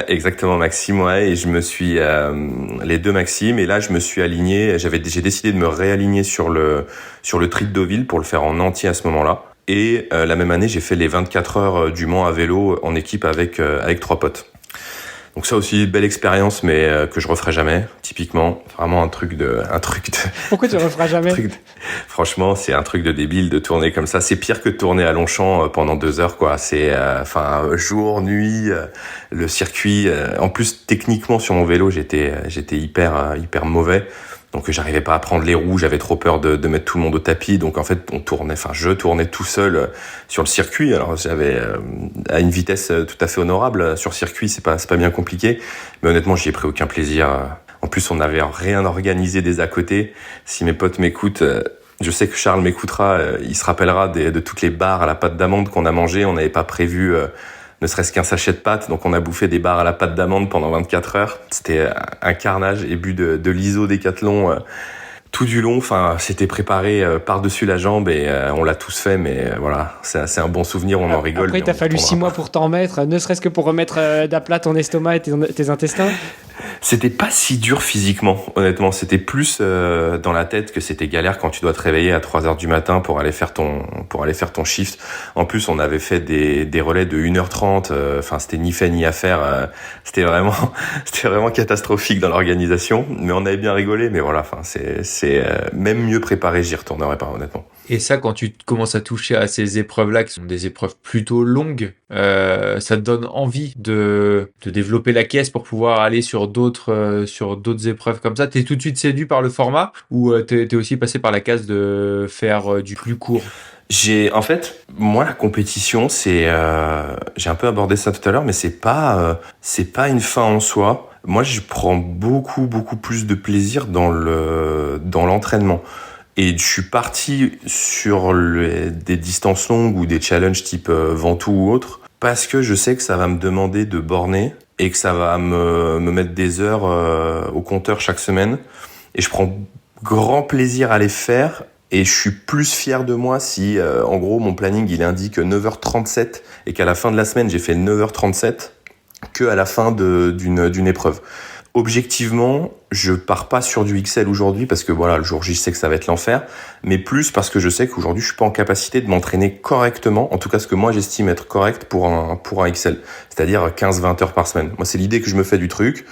Exactement, Maxime, ouais. Et je me suis, les deux Maxime, et là, je me suis aligné, j'ai décidé de me réaligner sur le tri de Deauville pour le faire en entier à ce moment-là. Et la même année, j'ai fait les 24 heures du Mans à vélo en équipe avec 3 potes. Donc ça aussi, belle expérience, mais que je referai jamais. Typiquement, vraiment un truc de. Pourquoi tu referas jamais? Franchement, c'est un truc de débile de tourner comme ça. C'est pire que de tourner à Longchamp pendant 2 heures, quoi. C'est, jour, nuit, le circuit. En plus, techniquement, sur mon vélo, j'étais hyper mauvais. Donc j'arrivais pas à prendre les roues, j'avais trop peur de mettre tout le monde au tapis. Donc en fait, je tournais tout seul sur le circuit. Alors j'avais à une vitesse tout à fait honorable sur circuit, c'est pas bien compliqué. Mais honnêtement, j'y ai pris aucun plaisir. En plus, on n'avait rien organisé des à côté. Si mes potes m'écoutent, je sais que Charles m'écoutera, il se rappellera de toutes les barres à la pâte d'amande qu'on a mangées. On n'avait pas prévu ne serait-ce qu'un sachet de pâtes, donc on a bouffé des barres à la pâte d'amande pendant 24 heures. C'était un carnage, et bu de l'ISO Décathlon tout du long. Enfin, c'était préparé par-dessus la jambe, et on l'a tous fait, mais voilà, c'est un bon souvenir, on en rigole. Après, il t'a fallu 6 mois pour t'en remettre, ne serait-ce que pour remettre d'aplat ton estomac et tes intestins. C'était pas si dur physiquement, honnêtement. C'était plus dans la tête que c'était galère quand tu dois te réveiller à 3 heures du matin pour aller faire ton shift. En plus, on avait fait des relais de 1h30. Enfin, c'était ni fait ni à faire. C'était vraiment catastrophique dans l'organisation. Mais on avait bien rigolé. Mais voilà, enfin, c'est même mieux préparé, j'y retournerai pas, honnêtement. Et ça, quand tu commences à toucher à ces épreuves-là, qui sont des épreuves plutôt longues, ça te donne envie de développer la caisse pour pouvoir aller sur d'autres épreuves comme ça. T'es tout de suite séduit par le format, ou t'es aussi passé par la case de faire du plus court? En fait, moi, la compétition, j'ai un peu abordé ça tout à l'heure, mais c'est pas une fin en soi. Moi, je prends beaucoup plus de plaisir dans l'entraînement. Et je suis parti sur des distances longues ou des challenges type Ventoux ou autre, parce que je sais que ça va me demander de borner et que ça va me mettre des heures au compteur chaque semaine. Et je prends grand plaisir à les faire, et je suis plus fier de moi si, en gros, mon planning il indique 9h37 et qu'à la fin de la semaine, j'ai fait 9h37 qu'à la fin d'une épreuve. Objectivement, je pars pas sur du XL aujourd'hui parce que voilà, le jour J, je sais que ça va être l'enfer, mais plus parce que je sais qu'aujourd'hui, je suis pas en capacité de m'entraîner correctement, en tout cas ce que moi j'estime être correct pour un XL, c'est-à-dire 15-20 heures par semaine. Moi, c'est l'idée que je me fais du truc,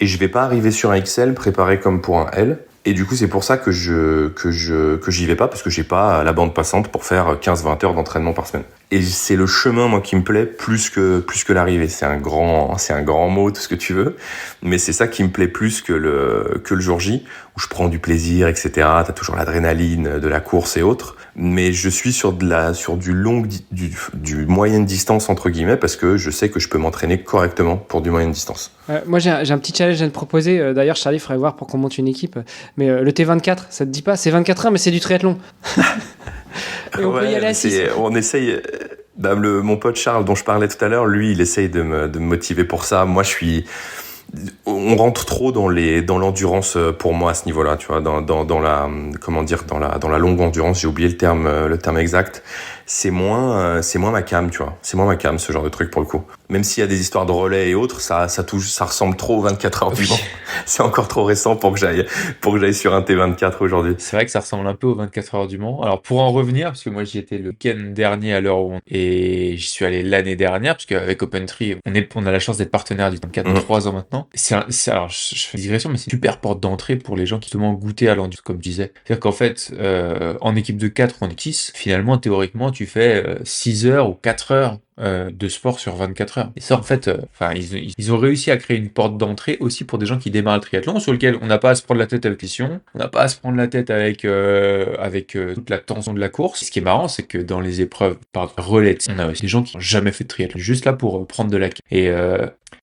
et je vais pas arriver sur un XL préparé comme pour un L. Et du coup, c'est pour ça que j'y vais pas, parce que j'ai pas la bande passante pour faire 15-20 heures d'entraînement par semaine. Et c'est le chemin, moi, qui me plaît plus que l'arrivée. C'est un grand mot, tout ce que tu veux. Mais c'est ça qui me plaît plus que le jour J, où je prends du plaisir, etc. T'as toujours l'adrénaline de la course et autres. Mais je suis sur du moyenne distance, entre guillemets, parce que je sais que je peux m'entraîner correctement pour du moyenne distance. Moi, j'ai un petit challenge à te proposer. D'ailleurs, Charlie, il faudrait voir pour qu'on monte une équipe. Mais le T24, ça te dit pas? C'est 24 heures, mais c'est du triathlon. Et on peut y aller à 6. On essaye. Mon pote Charles, dont je parlais tout à l'heure, lui, il essaye de me motiver pour ça. Moi, on rentre trop dans l'endurance pour moi à ce niveau-là, tu vois, dans la longue endurance. J'ai oublié le terme exact. C'est moins ma cam, tu vois. C'est moins ma cam, ce genre de truc, pour le coup. Même s'il y a des histoires de relais et autres, ça ressemble trop aux 24 heures du Mans. C'est encore trop récent pour que j'aille sur un T24 aujourd'hui. C'est vrai que ça ressemble un peu aux 24 heures du Mans. Alors, pour en revenir, parce que moi, j'y étais le week-end dernier à l'heure où et j'y suis allé l'année dernière, parce qu'avec OpenTree, on a la chance d'être partenaire du 24 depuis 3 ans maintenant. Alors, je fais une digression, mais c'est une super porte d'entrée pour les gens qui demandent goûter à l'endurance, comme je disais. C'est-à-dire qu'en fait, en équipe de 4 ou en équipe 6, finalement, théoriquement, tu fais 6 heures ou 4 heures de sport sur 24 heures. Et ça, en fait, ils ont réussi à créer une porte d'entrée aussi pour des gens qui démarrent le triathlon, sur lequel on n'a pas à se prendre la tête avec les sillons, on n'a pas à se prendre la tête avec toute la tension de la course. Ce qui est marrant, c'est que dans les épreuves par relais, on a aussi des gens qui n'ont jamais fait de triathlon, juste là pour prendre de la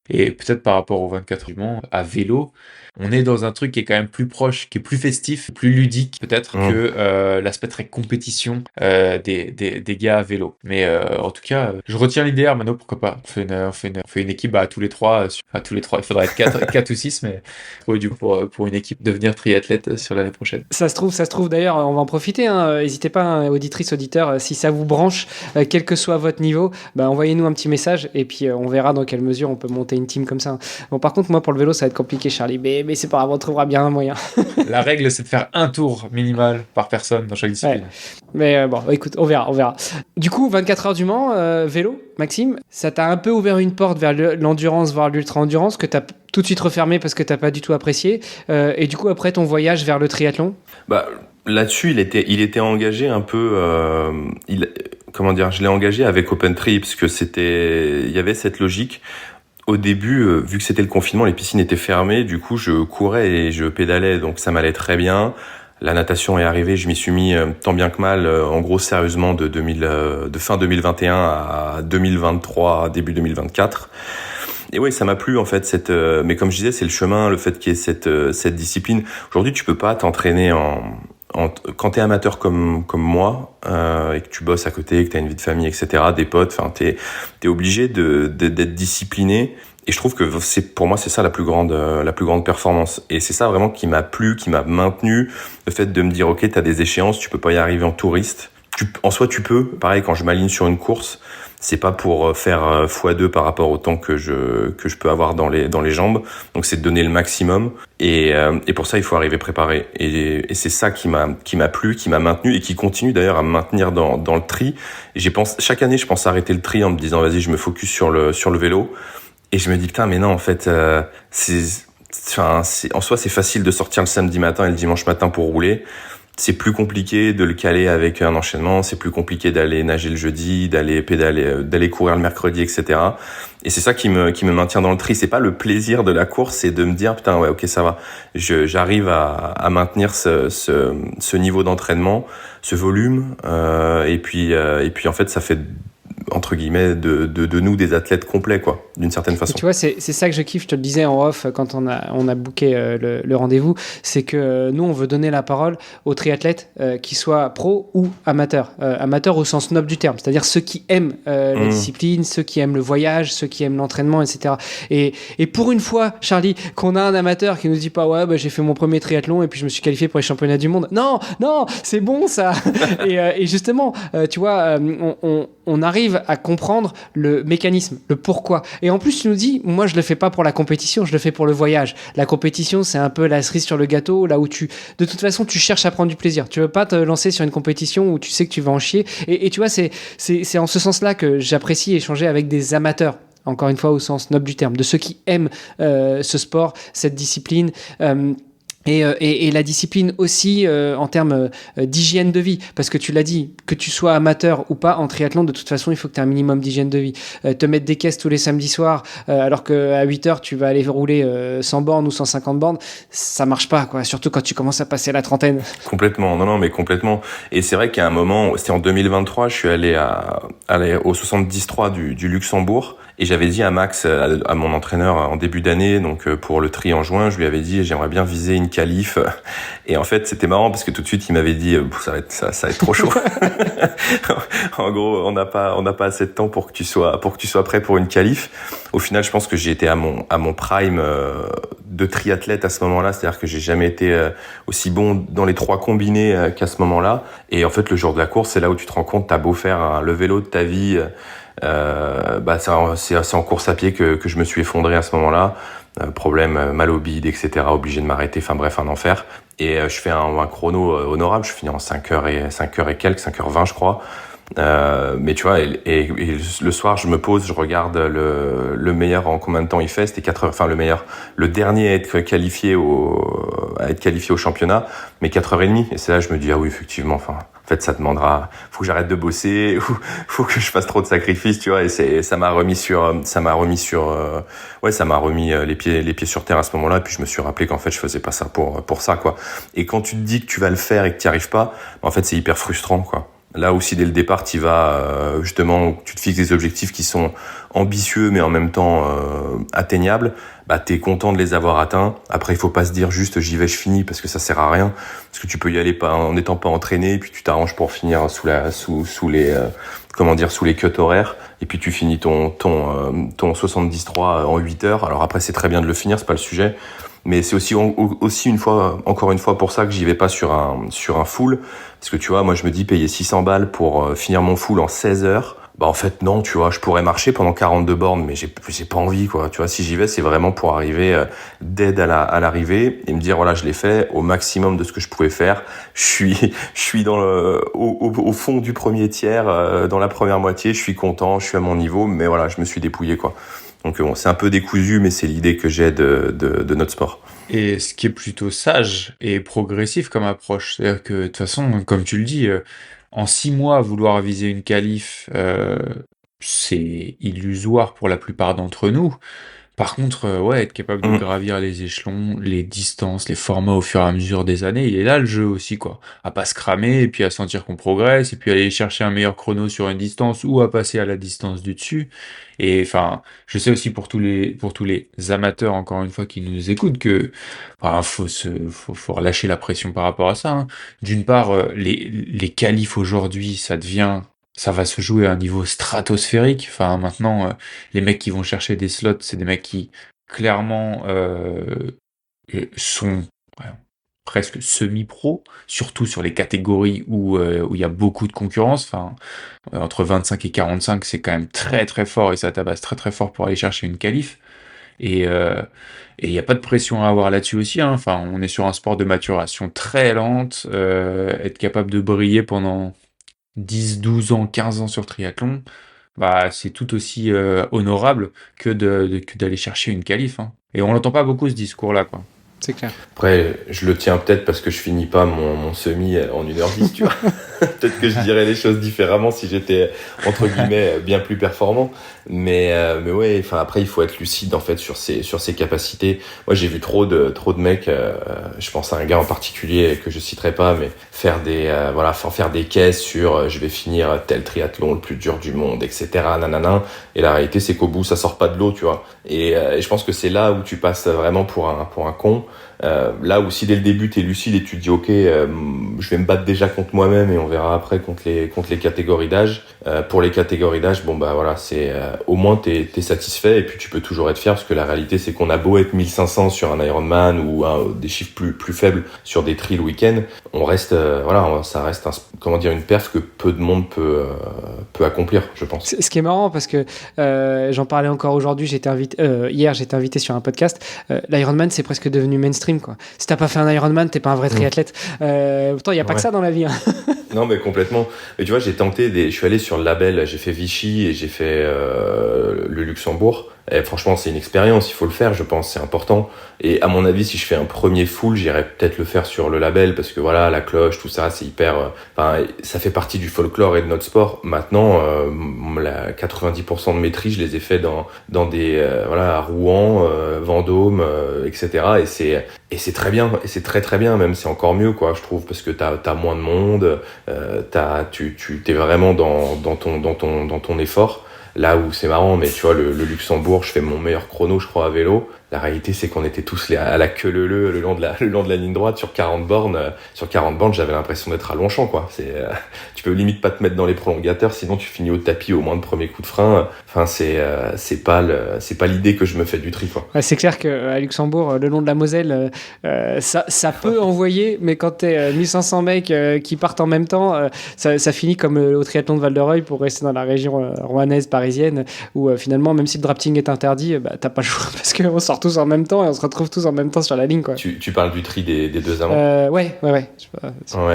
et peut-être par rapport aux 24 heures du Mans, à vélo, on est dans un truc qui est quand même plus proche, qui est plus festif, plus ludique peut-être que l'aspect très compétition des gars à vélo. Mais en tout cas, je retiens l'idée, Hermano, pourquoi pas. On fait une équipe à tous les trois, il faudrait être 4 ou 6, mais pour une équipe devenir triathlète sur l'année prochaine. Ça se trouve d'ailleurs, on va en profiter. N'hésitez pas, auditrices, auditeurs, si ça vous branche, quel que soit votre niveau, envoyez-nous un petit message et puis on verra dans quelle mesure on peut monter une team comme ça. Bon, par contre, moi pour le vélo, ça va être compliqué, Charlie, mais c'est pas grave, on trouvera bien un moyen. La règle, c'est de faire un tour minimal par personne dans chaque discipline. Ouais. Mais bon, écoute, on verra. Du coup, 24 heures du Mans, vélo, Maxime, ça t'a un peu ouvert une porte vers l'endurance, voire l'ultra-endurance, que t'as tout de suite refermé parce que t'as pas du tout apprécié. Et du coup, après ton voyage vers le triathlon? Là-dessus, il était engagé un peu. Je l'ai engagé avec OpenTri parce que il y avait cette logique. Au début, vu que c'était le confinement, les piscines étaient fermées. Du coup, je courais et je pédalais, donc ça m'allait très bien. La natation est arrivée, je m'y suis mis tant bien que mal, en gros sérieusement de fin 2021 à 2023, début 2024. Et oui, ça m'a plu en fait mais comme je disais, c'est le chemin, le fait qu'il y ait cette discipline. Aujourd'hui, tu peux pas t'entraîner quand t'es amateur comme moi et que tu bosses à côté, que t'as une vie de famille, etc., des potes, enfin t'es obligé d'être discipliné. Et je trouve que pour moi c'est ça la plus grande performance. Et c'est ça vraiment qui m'a plu, qui m'a maintenu, le fait de me dire ok, t'as des échéances, tu peux pas y arriver en touriste. En soi tu peux. Pareil, quand je m'aligne sur une course, c'est pas pour faire x2 par rapport au temps que je peux avoir dans les jambes. Donc c'est de donner le maximum. Et pour ça il faut arriver préparé. Et c'est ça qui m'a plu, qui m'a maintenu et qui continue d'ailleurs à me maintenir dans le tri. Et chaque année je pense arrêter le tri en me disant vas-y, je me focus sur le vélo. Et je me dis putain, mais non, en fait, en soi c'est facile de sortir le samedi matin et le dimanche matin pour rouler. C'est plus compliqué de le caler avec un enchaînement, c'est plus compliqué d'aller nager le jeudi, d'aller pédaler, d'aller courir le mercredi, etc. Et c'est ça qui me maintient dans le tri. C'est pas le plaisir de la course, c'est de me dire putain ouais, ok, ça va. J'arrive à maintenir ce niveau d'entraînement, ce volume, et puis en fait ça fait entre guillemets de nous des athlètes complets, quoi, d'une certaine façon. Et tu vois, c'est ça que je kiffe, je te le disais en off quand on a booké le rendez-vous, c'est que nous on veut donner la parole aux triathlètes qui soient pro ou amateurs, amateurs au sens noble du terme, c'est-à-dire ceux qui aiment la discipline, ceux qui aiment le voyage, ceux qui aiment l'entraînement, etc. Et pour une fois, Charlie, qu'on a un amateur qui nous dit pas ouais, j'ai fait mon premier triathlon et puis je me suis qualifié pour les championnats du monde. Non, c'est bon ça. Et justement, tu vois, on arrive à comprendre le mécanisme, le pourquoi. Et en plus, tu nous dis, moi, je le fais pas pour la compétition, je le fais pour le voyage. La compétition, c'est un peu la cerise sur le gâteau, là où de toute façon, tu cherches à prendre du plaisir. Tu veux pas te lancer sur une compétition où tu sais que tu vas en chier. Et tu vois, c'est en ce sens-là que j'apprécie échanger avec des amateurs. Encore une fois, au sens noble du terme, de ceux qui aiment ce sport, cette discipline. Et la discipline aussi en termes d'hygiène de vie, parce que tu l'as dit, que tu sois amateur ou pas en triathlon, de toute façon il faut que tu aies un minimum d'hygiène de vie. Te mettre des caisses tous les samedis soirs alors qu'à 8h tu vas aller rouler 100 bornes ou 150 bornes, ça marche pas, quoi. Surtout quand tu commences à passer la trentaine. Complètement, non mais complètement. Et c'est vrai qu'à un moment, c'était en 2023, je suis allé au 73 du Luxembourg. Et j'avais dit à Max, à mon entraîneur en début d'année, donc pour le tri en juin, je lui avais dit j'aimerais bien viser une qualif. Et en fait, c'était marrant parce que tout de suite il m'avait dit ça va être trop chaud. En gros, on n'a pas assez de temps pour que tu sois prêt pour une qualif. Au final, je pense que j'ai été à mon prime de triathlète à ce moment-là, c'est-à-dire que j'ai jamais été aussi bon dans les 3 combinés qu'à ce moment-là. Et en fait, le jour de la course, c'est là où tu te rends compte, t'as beau faire le vélo de ta vie. C'est en course à pied que je me suis effondré à ce moment-là. Problème mal au bide, etc. Obligé de m'arrêter. Enfin bref, un enfer. Et je fais un chrono honorable. Je finis en 5h et quelques, 5h20 je crois. Mais tu vois, et le soir, je me pose, je regarde le meilleur en combien de temps il fait. C'était 4 heures, enfin le dernier à être qualifié au championnat, mais 4h30. Et c'est là, je me dis, ah oui, effectivement, enfin, En fait, ça demandera, faut que j'arrête de bosser, ou faut que je fasse trop de sacrifices, tu vois. Et ça m'a remis les pieds sur terre à ce moment-là. Et puis je me suis rappelé qu'en fait, je faisais pas ça pour ça, quoi. Et quand tu te dis que tu vas le faire et que tu n'y arrives pas, en fait, c'est hyper frustrant, quoi. Là aussi, dès le départ, tu vas justement, tu te fixes des objectifs qui sont ambitieux, mais en même temps atteignables. Bah, t'es content de les avoir atteints. Après, il faut pas se dire juste j'y vais, je finis, parce que ça sert à rien. Parce que tu peux y aller pas en n'étant pas entraîné, et puis tu t'arranges pour finir sous les cuts horaires. Et puis tu finis ton 73 en 8 heures. Alors après, c'est très bien de le finir, c'est pas le sujet. Mais c'est aussi encore une fois pour ça que j'y vais pas sur un full. Parce que tu vois, moi je me dis payer 600 balles pour finir mon full en 16 heures. Bah en fait non, tu vois, je pourrais marcher pendant 42 bornes, mais j'ai pas envie, quoi. Tu vois, si j'y vais, c'est vraiment pour arriver dead à l'arrivée et me dire voilà, je l'ai fait au maximum de ce que je pouvais faire. Je suis au fond du premier tiers, dans la première moitié, je suis content, je suis à mon niveau, mais voilà, je me suis dépouillé, quoi. Donc bon, c'est un peu décousu, mais c'est l'idée que j'ai de notre sport. Et ce qui est plutôt sage et progressif comme approche, c'est-à-dire que de toute façon, comme tu le dis, en 6 mois, vouloir viser une qualif, c'est illusoire pour la plupart d'entre nous. Par contre, ouais, être capable de gravir les échelons, les distances, les formats au fur et à mesure des années, il est là le jeu aussi, quoi. À pas se cramer, et puis à sentir qu'on progresse, et puis aller chercher un meilleur chrono sur une distance ou à passer à la distance du dessus. Et enfin, je sais aussi pour tous les amateurs, encore une fois, qui nous écoutent, que enfin, faut relâcher la pression par rapport à ça, hein. D'une part, les qualifs aujourd'hui, ça va se jouer à un niveau stratosphérique. Enfin, maintenant, les mecs qui vont chercher des slots, c'est des mecs qui, clairement, sont ouais, presque semi-pro, surtout sur les catégories où il y a beaucoup de concurrence. Enfin, entre 25 et 45, c'est quand même très très fort et ça tabasse très très fort pour aller chercher une qualif. Et il n'y a pas de pression à avoir là-dessus aussi, hein. Enfin, on est sur un sport de maturation très lente. Être capable de briller pendant 10, 12 ans, 15 ans sur triathlon, bah, c'est tout aussi honorable que d'aller chercher une qualif, hein. Et on n'entend pas beaucoup ce discours-là, quoi. C'est clair. Après, je le tiens peut-être parce que je finis pas mon semi en 1h10, tu vois. Peut-être que je dirais les choses différemment si j'étais, entre guillemets, bien plus performant. Mais ouais, enfin, après, il faut être lucide, en fait, sur ses capacités. Moi, j'ai vu trop de mecs, je pense à un gars en particulier que je citerai pas, mais faire des caisses sur, je vais finir tel triathlon le plus dur du monde, etc., nanana. Et la réalité, c'est qu'au bout, ça sort pas de l'eau, tu vois. Et je pense que c'est là où tu passes vraiment pour un con. Là où si dès le début t'es lucide et tu te dis ok, je vais me battre déjà contre moi-même et on verra après contre les catégories d'âge. Pour les catégories d'âge, bon bah voilà, c'est au moins t'es satisfait et puis tu peux toujours être fier parce que la réalité c'est qu'on a beau être 1500 sur un Ironman ou des chiffres plus faibles sur des tri le week-end, on reste ça reste une perf que peu de monde peut accomplir, je pense. Ce qui est marrant parce que j'en parlais encore aujourd'hui, hier j'étais invité sur un podcast. L'Ironman c'est presque devenu mainstream, quoi. Si t'as pas fait un Ironman, t'es pas un vrai triathlète. Pourtant il y a pas que ça dans la vie, hein. Non mais complètement. Mais tu vois, je suis allé sur le label, j'ai fait Vichy et j'ai fait le Luxembourg. Et franchement, c'est une expérience, il faut le faire, je pense, c'est important. Et à mon avis, si je fais un premier full, j'irai peut-être le faire sur le label parce que voilà, la cloche, tout ça, c'est hyper. Ça fait partie du folklore et de notre sport. Maintenant, 90% de mes tris, je les ai fait dans des à Rouen, Vendôme, etc. Et c'est très bien, et c'est très très bien, même c'est encore mieux, quoi, je trouve, parce que t'as moins de monde, tu t'es vraiment dans ton effort. Là où c'est marrant, mais tu vois, le Luxembourg, je fais mon meilleur chrono, je crois, à vélo. La réalité, c'est qu'on était tous à la queue leu le long de la ligne droite sur 40 bornes. Sur 40 bornes, j'avais l'impression d'être à Longchamp, quoi. Tu peux limite pas te mettre dans les prolongateurs, sinon tu finis au tapis au moins de premier coup de frein. Enfin, c'est pas l'idée que je me fais du tri, quoi. Ouais, c'est clair qu'à Luxembourg, le long de la Moselle, ça peut envoyer, mais quand t'es 1500 mecs qui partent en même temps, ça finit comme au triathlon de Val-de-Reuil pour rester dans la région rouennaise, parisienne, où finalement, même si le drafting est interdit, t'as pas le choix parce qu'on sort tous en même temps et on se retrouve tous en même temps sur la ligne, quoi. Tu parles du tri des deux amants. Ouais. Ouais,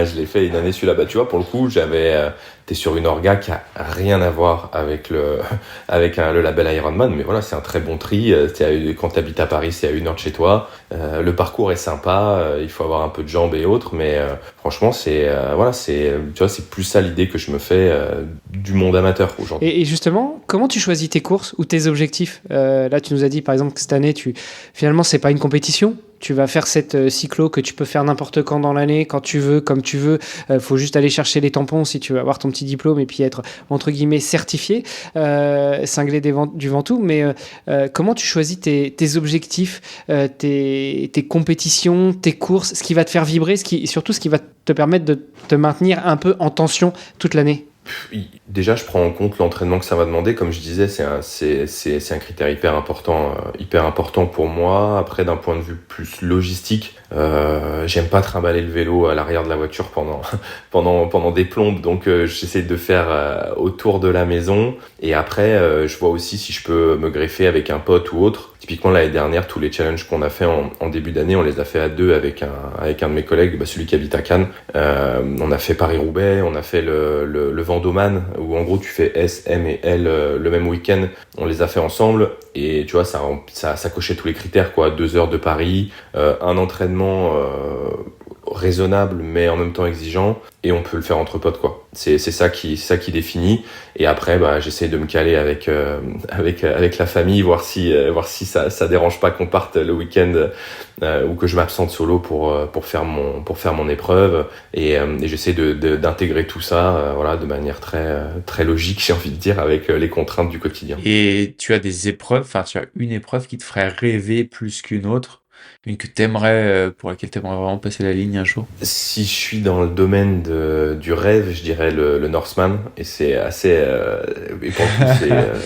je l'ai fait une année celui-là. Bah, tu vois, pour le coup, t'es sur une orga qui a rien à voir avec le label Ironman, mais voilà, c'est un très bon tri. Quand t'habites à Paris, c'est à 1 heure de chez toi. Le parcours est sympa, il faut avoir un peu de jambes et autres, mais Franchement, tu vois, c'est plus ça l'idée que je me fais du monde amateur aujourd'hui. Et justement, comment tu choisis tes courses ou tes objectifs? Là, tu nous as dit, par exemple, que cette année, finalement, c'est pas une compétition. Tu vas faire cette cyclo que tu peux faire n'importe quand dans l'année, quand tu veux, comme tu veux. Faut juste aller chercher les tampons si tu veux avoir ton petit diplôme et puis être, entre guillemets, certifié, cinglé du Ventoux. Mais comment tu choisis tes objectifs, tes compétitions, tes courses, ce qui va te faire vibrer, surtout ce qui va te permettre de te maintenir un peu en tension toute l'année? Déjà, je prends en compte l'entraînement que ça va demander. Comme je disais, c'est un critère hyper important pour moi. Après, d'un point de vue plus logistique, j'aime pas trimballer le vélo à l'arrière de la voiture pendant des plombes. Donc, j'essaie de faire autour de la maison. Et après, je vois aussi si je peux me greffer avec un pote ou autre. Typiquement, l'année dernière, tous les challenges qu'on a fait en début d'année, on les a fait à deux avec un de mes collègues, celui qui habite à Cannes. On a fait Paris-Roubaix, on a fait le Vendoman, où en gros tu fais S, M et L le même week-end. On les a fait ensemble et tu vois, ça cochait tous les critères, quoi. 2 heures de Paris, un entraînement raisonnable mais en même temps exigeant, et on peut le faire entre potes, quoi. C'est ça qui définit. Et après, j'essaie de me caler avec la famille, voir si ça dérange pas qu'on parte le week-end ou que je m'absente solo pour faire mon épreuve, et j'essaie d'intégrer tout ça voilà, de manière très logique, j'ai envie de dire, avec les contraintes du quotidien. Et tu as des épreuves, enfin tu as une épreuve qui te ferait rêver plus qu'une autre, une que pour laquelle t'aimerais vraiment passer la ligne un jour? Si je suis dans le domaine du rêve, je dirais le Norseman, et c'est assez et pour le coup,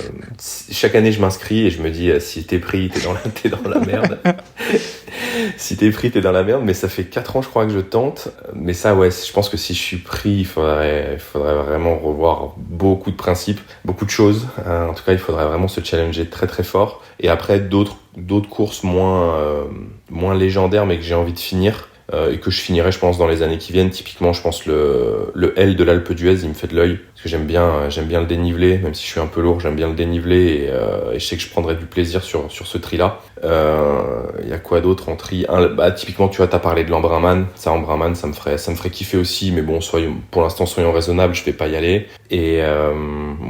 chaque année je m'inscris et je me dis si t'es pris, t'es dans la merde. Si t'es pris, t'es dans la merde. Mais ça fait 4 ans, je crois, que je tente. Mais ça, ouais, je pense que si je suis pris, il faudrait vraiment revoir beaucoup de principes, beaucoup de choses. En tout cas, il faudrait vraiment se challenger très très fort. Et après, d'autres courses moins légendaires, mais que j'ai envie de finir. Et que je finirai, je pense, dans les années qui viennent. Typiquement, je pense le L de l'Alpe d'Huez, il me fait de l'œil, parce que j'aime bien le dénivelé, même si je suis un peu lourd, j'aime bien le dénivelé, et je sais que je prendrai du plaisir sur ce tri-là. Il y a quoi d'autre en tri? Typiquement, tu vois, t'as parlé de l'Embrunman. Ça, Embrunman, ça me ferait kiffer aussi, mais bon, pour l'instant, soyons raisonnables, je vais pas y aller. Et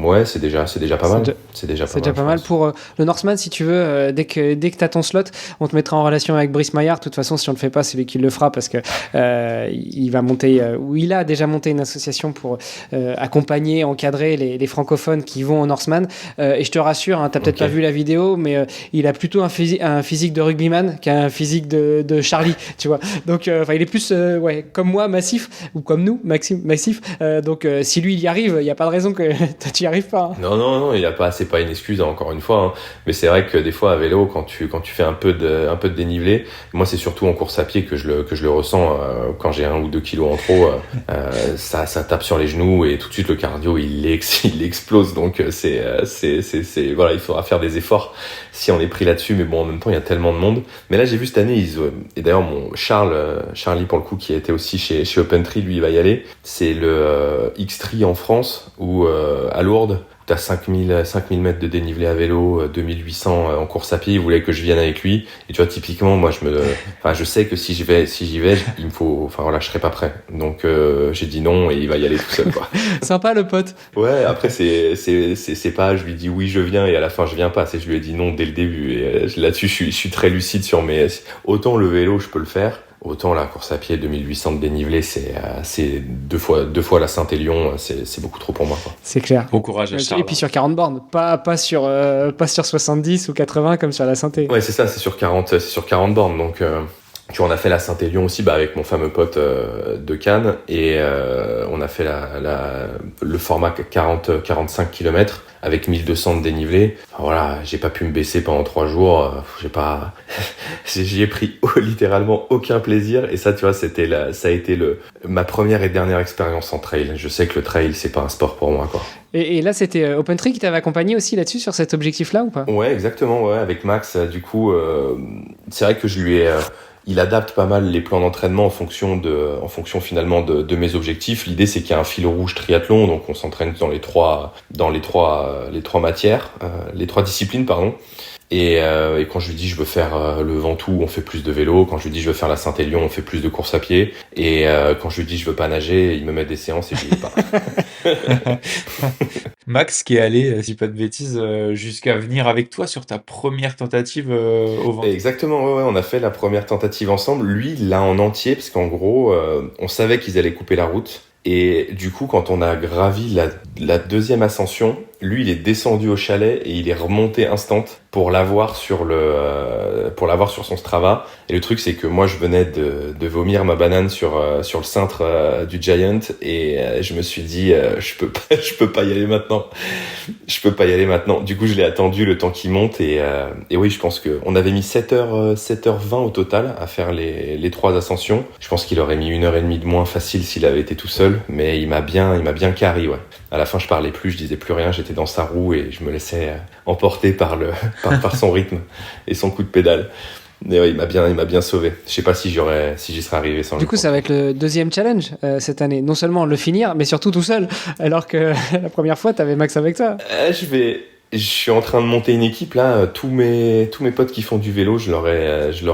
ouais, c'est déjà pas mal. C'est déjà pas mal pour le Norseman. Si tu veux, dès que t'as ton slot, on te mettra en relation avec Brice Maillard. De toute façon, si on le fait pas, c'est lui qui le fera, parce que il va monter, ou il a déjà monté une association pour accompagner, encadrer les francophones qui vont au Norseman. Et je te rassure, hein, t'as peut-être pas vu la vidéo, mais il a plutôt un physique de rugbyman qu'un physique de Charlie, tu vois. Donc, il est plus comme moi, massif, ou comme nous, massif. Donc, si lui il y arrive, il y a pas de raison que tu y arrives pas. Hein. Non, il y a pas, c'est pas une excuse, hein, encore une fois. Hein. Mais c'est vrai que des fois à vélo, quand tu fais un peu de dénivelé, moi c'est surtout en course à pied que je le ressens quand j'ai 1 ou 2 kilos en trop. Ça tape sur les genoux et tout de suite le cardio il explose. Donc voilà, il faudra faire des efforts si on est pris là-dessus. Mais bon, en même temps, il y a tellement de monde. Mais là, j'ai vu cette année, et d'ailleurs, mon Charlie, pour le coup, qui a été aussi chez OpenTree, lui, il va y aller. C'est le X-Tri en France, où à Lourdes, t'as 5000 mètres de dénivelé à vélo, 2800 en course à pied. Il voulait que je vienne avec lui. Et tu vois, typiquement, moi, je sais que si j'y vais, il me faut, je serai pas prêt. Donc, j'ai dit non, et il va y aller tout seul, quoi. Sympa, le pote. Ouais, après, c'est pas, je lui dis oui, je viens, et à la fin, je viens pas. Je lui ai dit non dès le début. Et là-dessus, je suis très lucide sur autant le vélo, je peux le faire. Autant la course à pied 2800 de dénivelé, c'est deux fois la Saint-Élion, c'est beaucoup trop pour moi, quoi. C'est clair. Bon courage à Charles. Et puis sur 40 bornes, pas sur 70 ou 80 comme sur la Saint-Élion. Ouais, c'est ça, c'est sur 40 bornes. Donc tu vois, on a fait la Saint-Élion aussi, avec mon fameux pote de Cannes, et on a fait le format 45 km avec 1200 de dénivelé. Voilà, j'ai pas pu me baisser pendant 3 jours. J'y ai pris littéralement aucun plaisir. Et ça, tu vois, ça a été ma première et dernière expérience en trail. Je sais que le trail, c'est pas un sport pour moi, quoi. Et là, c'était OpenTree qui t'avait accompagné aussi là-dessus, sur cet objectif-là, ou pas? Ouais, exactement, ouais, avec Max. Du coup, c'est vrai que je lui ai il adapte pas mal les plans d'entraînement en fonction finalement de mes objectifs. L'idée, c'est qu'il y a un fil rouge triathlon, donc on s'entraîne dans les trois matières, les trois disciplines, pardon. Et quand je lui dis je veux faire le Ventoux, on fait plus de vélo. Quand je lui dis je veux faire la Saint-Élion, on fait plus de course à pied. Et quand je lui dis je veux pas nager, il me met des séances et j'y vais pas. Max qui est allé, si pas de bêtises, jusqu'à venir avec toi sur ta première tentative au Ventoux. Exactement, ouais, on a fait la première tentative ensemble. Lui, il l'a en entier parce qu'en gros, on savait qu'ils allaient couper la route. Et du coup, quand on a gravi la deuxième ascension, lui, il est descendu au chalet et il est remonté instant pour l'avoir sur son Strava. Et le truc, c'est que moi, je venais de vomir ma banane sur le cintre du Giant et je me suis dit, je peux pas y aller maintenant. Je peux pas y aller maintenant. Du coup, je l'ai attendu le temps qu'il monte et oui, je pense que on avait mis 7h20 au total à faire les trois ascensions. Je pense qu'il aurait mis 1h30 de moins facile s'il avait été tout seul, mais il m'a bien carry, ouais. À la fin, je parlais plus, je disais plus rien, j'étais dans sa roue et je me laissais emporter par son rythme et son coup de pédale. Mais ouais, il m'a bien sauvé. Je sais pas si j'y serais arrivé sans lui. Du coup, ça va être le deuxième challenge cette année. Non seulement le finir, mais surtout tout seul. Alors que la première fois, t'avais Max avec toi. Je suis en train de monter une équipe là. Tous mes potes qui font du vélo, je leur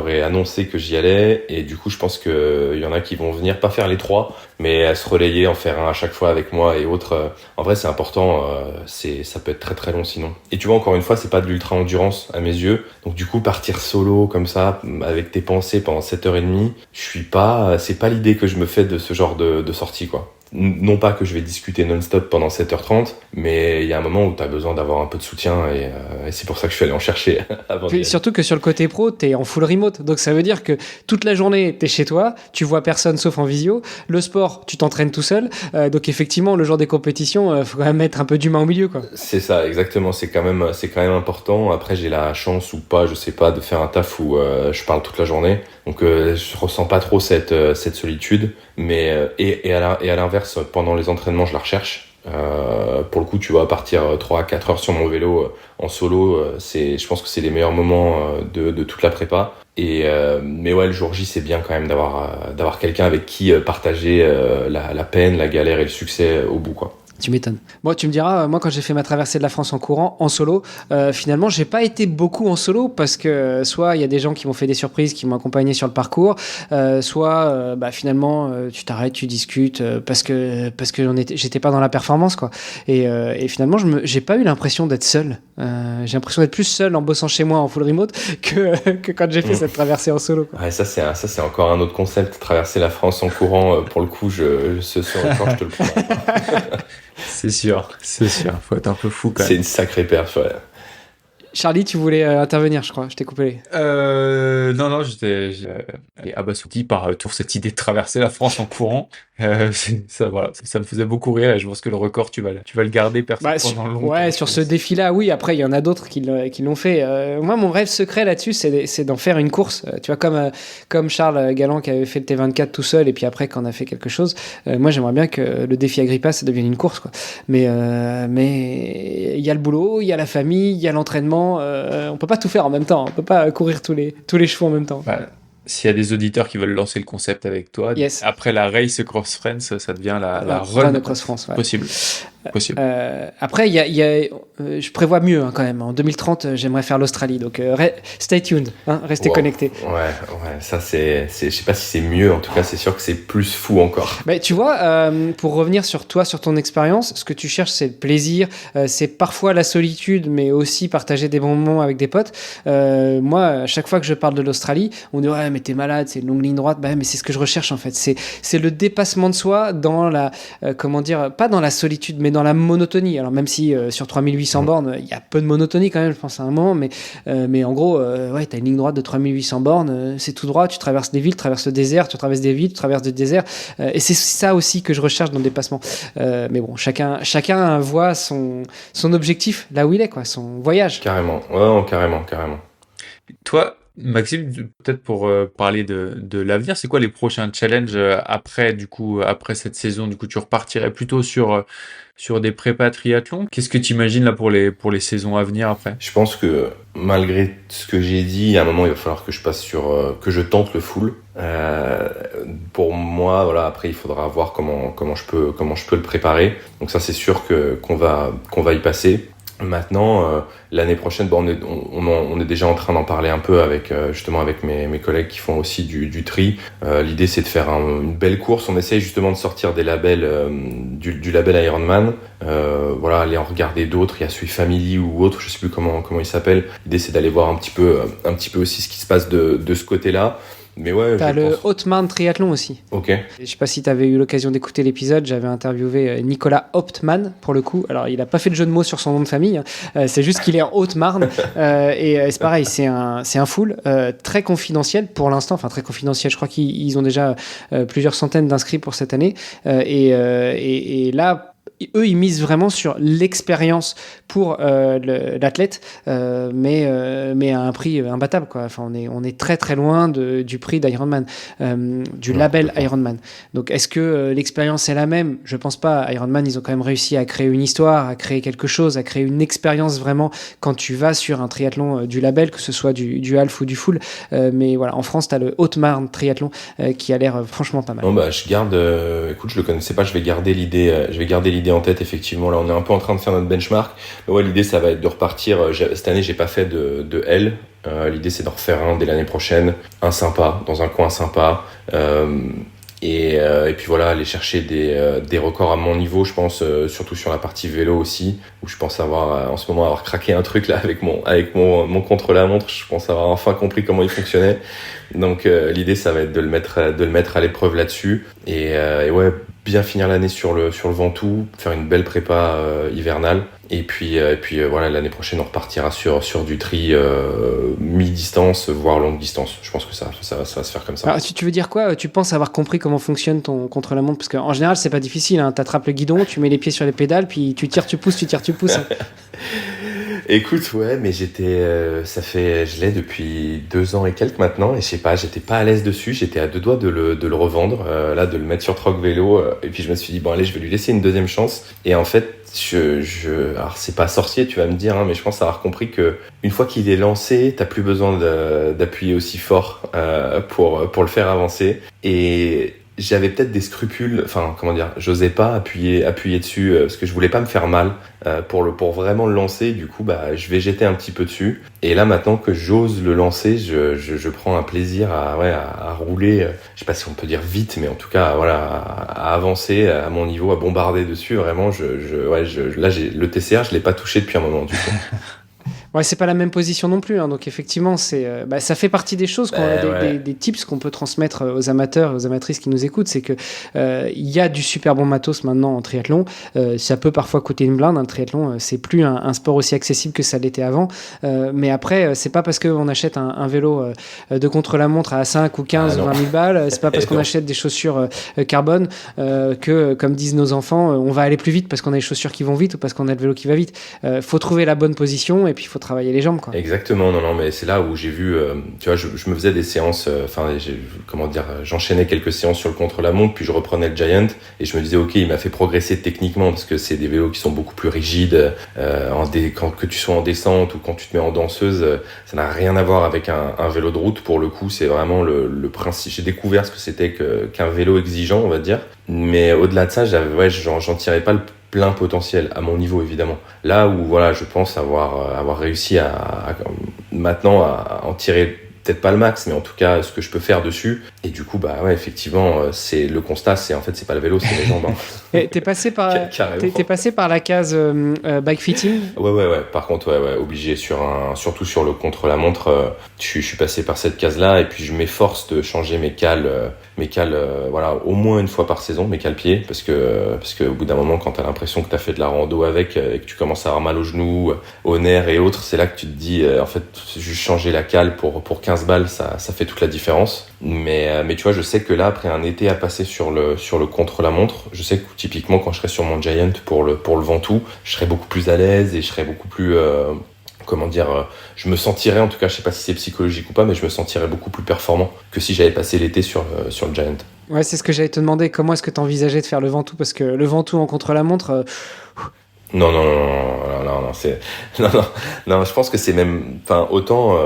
ai annoncé que j'y allais et du coup, je pense que il y en a qui vont venir pas faire les trois, mais se relayer, en faire un à chaque fois avec moi et autres. En vrai, c'est important. Ça peut être très très long sinon. Et tu vois, encore une fois, c'est pas de l'ultra endurance à mes yeux. Donc du coup, partir solo comme ça avec tes pensées pendant 7h30, c'est pas l'idée que je me fais de ce genre de sortie quoi. Non pas que je vais discuter non-stop pendant 7h30, mais il y a un moment où tu as besoin d'avoir un peu de soutien et c'est pour ça que je suis allé en chercher avant. Puis, surtout que sur le côté pro, t'es en full remote, donc ça veut dire que toute la journée t'es chez toi, tu vois personne sauf en visio. Le sport, tu t'entraînes tout seul, donc effectivement le jour des compétitions, faut quand même mettre un peu d'humain au milieu quoi. C'est ça, exactement. C'est quand même important. Après, j'ai la chance ou pas, je sais pas, de faire un taf où je parle toute la journée, donc je ressens pas trop cette solitude. Mais et à l'inverse, pendant les entraînements, je la recherche. Pour le coup, tu vois, partir 3-4 heures sur mon vélo en solo, je pense que c'est les meilleurs moments de toute la prépa. Mais ouais, le jour J, c'est bien quand même d'avoir quelqu'un avec qui partager la peine, la galère et le succès au bout, quoi. Tu m'étonnes. Bon, tu me diras, moi quand j'ai fait ma traversée de la France en courant, en solo, finalement j'ai pas été beaucoup en solo parce que soit il y a des gens qui m'ont fait des surprises, qui m'ont accompagné sur le parcours, soit finalement tu t'arrêtes, tu discutes parce que j'étais pas dans la performance quoi. Et finalement j'ai pas eu l'impression d'être seul. J'ai l'impression d'être plus seul en bossant chez moi en full remote que quand j'ai fait cette traversée en solo. Quoi. Ouais, ça c'est encore un autre concept, traverser la France en courant. Pour le coup, ce record, je te le prends. C'est sûr. Faut être un peu fou quand même. C'est une sacrée perf, ouais. Charlie, tu voulais intervenir, je crois. Je t'ai coupé. Non, j'étais abasourdi par toujours cette idée de traverser la France en courant. Ça me faisait beaucoup rire et je pense que le record, tu vas le garder pendant longtemps. Ouais, sur ce défi-là, oui. Après, il y en a d'autres qui l'ont fait. Moi, mon rêve secret là-dessus, c'est d'en faire une course. Tu vois, comme Charles Galland qui avait fait le T24 tout seul et puis après, quand on a fait quelque chose, moi, j'aimerais bien que le défi Agrippa, ça devienne une course, quoi. Mais il y a le boulot, il y a la famille, il y a l'entraînement. On peut pas tout faire en même temps. On peut pas courir tous les chevaux en même temps. Ouais. S'il y a des auditeurs qui veulent lancer le concept avec toi, yes. Après la Race Cross France, ça devient la Run Cross France. Ouais. Possible. Après, je prévois mieux quand même. En 2030, j'aimerais faire l'Australie. Donc, stay tuned. Restez connectés. Ouais. Ça, je sais pas si c'est mieux. En tout cas, c'est sûr que c'est plus fou encore. Mais tu vois, pour revenir sur toi, sur ton expérience, ce que tu cherches, c'est le plaisir. C'est parfois la solitude, mais aussi partager des bons moments avec des potes. Moi, à chaque fois que je parle de l'Australie, on dit ouais, mais t'es malade, c'est une longue ligne droite. Mais c'est ce que je recherche en fait. C'est le dépassement de soi dans la, pas dans la solitude, mais dans la monotonie. Alors même si sur 3800 bornes, il y a peu de monotonie quand même, je pense à un moment, mais en gros, t'as une ligne droite de 3800 bornes, c'est tout droit, tu traverses des villes, tu traverses le désert, tu traverses des villes, tu traverses des déserts, et c'est ça aussi que je recherche dans le dépassement. Mais bon, chacun voit son objectif là où il est, quoi, son voyage. Carrément, ouais, carrément. Toi, Maxime, peut-être pour parler de l'avenir, c'est quoi les prochains challenges après, du coup, après cette saison? Du coup, tu repartirais plutôt sur des prépas triathlon. Qu'est-ce que tu imagines là pour les saisons à venir après? Je pense que malgré ce que j'ai dit, à un moment il va falloir que je passe que je tente le full. Pour moi, voilà, après il faudra voir comment je peux le préparer. Donc ça c'est sûr qu'on va y passer. Maintenant, l'année prochaine, bon, on est déjà en train d'en parler un peu avec justement avec mes collègues qui font aussi du tri. L'idée c'est de faire une belle course. On essaye justement de sortir des labels du label Ironman. Voilà, aller en regarder d'autres. Il y a Sui Family ou autre, je sais plus comment il s'appelle. L'idée c'est d'aller voir un petit peu aussi ce qui se passe de ce côté-là. Mais ouais, T'as le Haute-Marne triathlon aussi. Ok. Je sais pas si t'avais eu l'occasion d'écouter l'épisode, j'avais interviewé Nicolas Hauptmann pour le coup. Alors il a pas fait de jeu de mots sur son nom de famille, c'est juste qu'il est en Haute-Marne et c'est pareil, c'est un full très confidentiel pour l'instant, enfin très confidentiel. Je crois qu'ils ont déjà plusieurs centaines d'inscrits pour cette année et là. Eux, ils misent vraiment sur l'expérience pour l'athlète, mais à un prix imbattable, quoi. Enfin, on est très très loin du prix d'Ironman, du label Ironman. Donc, est-ce que l'expérience est la même? Je pense pas. Ironman, ils ont quand même réussi à créer une histoire, à créer quelque chose, à créer une expérience vraiment quand tu vas sur un triathlon du label, que ce soit du half ou du full. Mais voilà, en France, tu as le Haute-Marne triathlon qui a l'air franchement pas mal. Bon, bah, je garde, écoute, je le connaissais pas, je vais garder l'idée en tête, effectivement. Là, on est un peu en train de faire notre benchmark. Mais ouais, l'idée, ça va être de repartir. Cette année, j'ai pas fait de L. L'idée, c'est d'en refaire un dès l'année prochaine. Un sympa, dans un coin sympa. Et puis voilà, aller chercher des records à mon niveau, je pense, surtout sur la partie vélo aussi, où je pense en ce moment avoir craqué un truc là avec mon contre-la-montre. Je pense avoir enfin compris comment il fonctionnait. Donc l'idée, ça va être de le mettre à l'épreuve là-dessus. Et ouais, bien finir l'année sur le Ventoux, faire une belle prépa hivernale. Et puis voilà, l'année prochaine, on repartira sur du tri mi-distance, voire longue distance. Je pense que ça va se faire comme ça. Alors, tu veux dire quoi? Tu penses avoir compris comment fonctionne ton contre-la-montre? Parce qu'en général, c'est pas difficile. Hein. Tu attrapes le guidon, tu mets les pieds sur les pédales, puis tu tires, tu pousses. Hein. Écoute, ouais, mais je l'ai depuis 2 ans et quelques maintenant, et je sais pas, j'étais pas à l'aise dessus, j'étais à 2 doigts de le revendre, là, de le mettre sur Troc Vélo, et puis je me suis dit, bon, allez, je vais lui laisser une deuxième chance, et en fait, alors c'est pas sorcier, tu vas me dire, hein, mais je pense avoir compris que une fois qu'il est lancé, t'as plus besoin d'appuyer aussi fort, pour le faire avancer, et j'avais peut-être des scrupules, enfin comment dire, j'osais pas appuyer dessus parce que je voulais pas me faire mal pour vraiment le lancer. Du coup, bah je vais jeter un petit peu dessus. Et là maintenant que j'ose le lancer, je prends un plaisir à rouler. Je sais pas si on peut dire vite, mais en tout cas voilà à avancer à mon niveau, à bombarder dessus. Vraiment, là le TCR, je l'ai pas touché depuis un moment du coup. Ouais, c'est pas la même position non plus, hein, donc effectivement, ça fait partie des choses, des tips qu'on peut transmettre aux amateurs, aux amatrices qui nous écoutent, c'est que il y a du super bon matos maintenant en triathlon. Ça peut parfois coûter une blinde, un triathlon, c'est plus un sport aussi accessible que ça l'était avant. Mais après, c'est pas parce qu'on achète un vélo de contre-la-montre à 5 ou 15 ou 20 000 balles, c'est pas parce qu'on achète des chaussures carbone que, comme disent nos enfants, on va aller plus vite parce qu'on a les chaussures qui vont vite ou parce qu'on a le vélo qui va vite. Faut trouver la bonne position et puis il faut travailler les jambes, quoi. Exactement, non, mais c'est là où j'ai vu, tu vois, je me faisais des séances, j'enchaînais quelques séances sur le contre-la-montre, puis je reprenais le Giant, et je me disais, ok, il m'a fait progresser techniquement, parce que c'est des vélos qui sont beaucoup plus rigides, que tu sois en descente ou quand tu te mets en danseuse, ça n'a rien à voir avec un vélo de route, pour le coup, c'est vraiment le principe. J'ai découvert ce que c'était qu'un vélo exigeant, on va dire, mais au-delà de ça, j'en tirais pas le plein potentiel à mon niveau évidemment. Là où voilà, je pense avoir réussi à maintenant à en tirer peut-être pas le max, mais en tout cas ce que je peux faire dessus. Et du coup bah ouais, effectivement, c'est le constat, c'est en fait c'est pas le vélo, c'est les jambes. Hein. Et t'es passé par la case bike fitting. Ouais. Par contre ouais, obligé surtout sur le contre-la-montre, je suis passé par cette case-là, et puis je m'efforce de changer mes cales, voilà, au moins une fois par saison, mes cales-pieds, parce que au bout d'un moment, quand t'as l'impression que t'as fait de la rando avec, et que tu commences à avoir mal aux genoux, aux nerfs et autres, c'est là que tu te dis, en fait, juste changer la cale pour 15 balles, ça fait toute la différence. Mais tu vois, je sais que là, après un été à passer sur le contre-la-montre, je sais que typiquement quand je serai sur mon Giant pour le Ventoux, je serai beaucoup plus à l'aise et je serai beaucoup plus je me sentirais, en tout cas, je sais pas si c'est psychologique ou pas, mais je me sentirais beaucoup plus performant que si j'avais passé l'été sur le Giant. Ouais, c'est ce que j'allais te demander. Comment est-ce que tu envisageais de faire le Ventoux? Parce que le Ventoux en contre-la-montre... Non, je pense que c'est même, enfin, autant,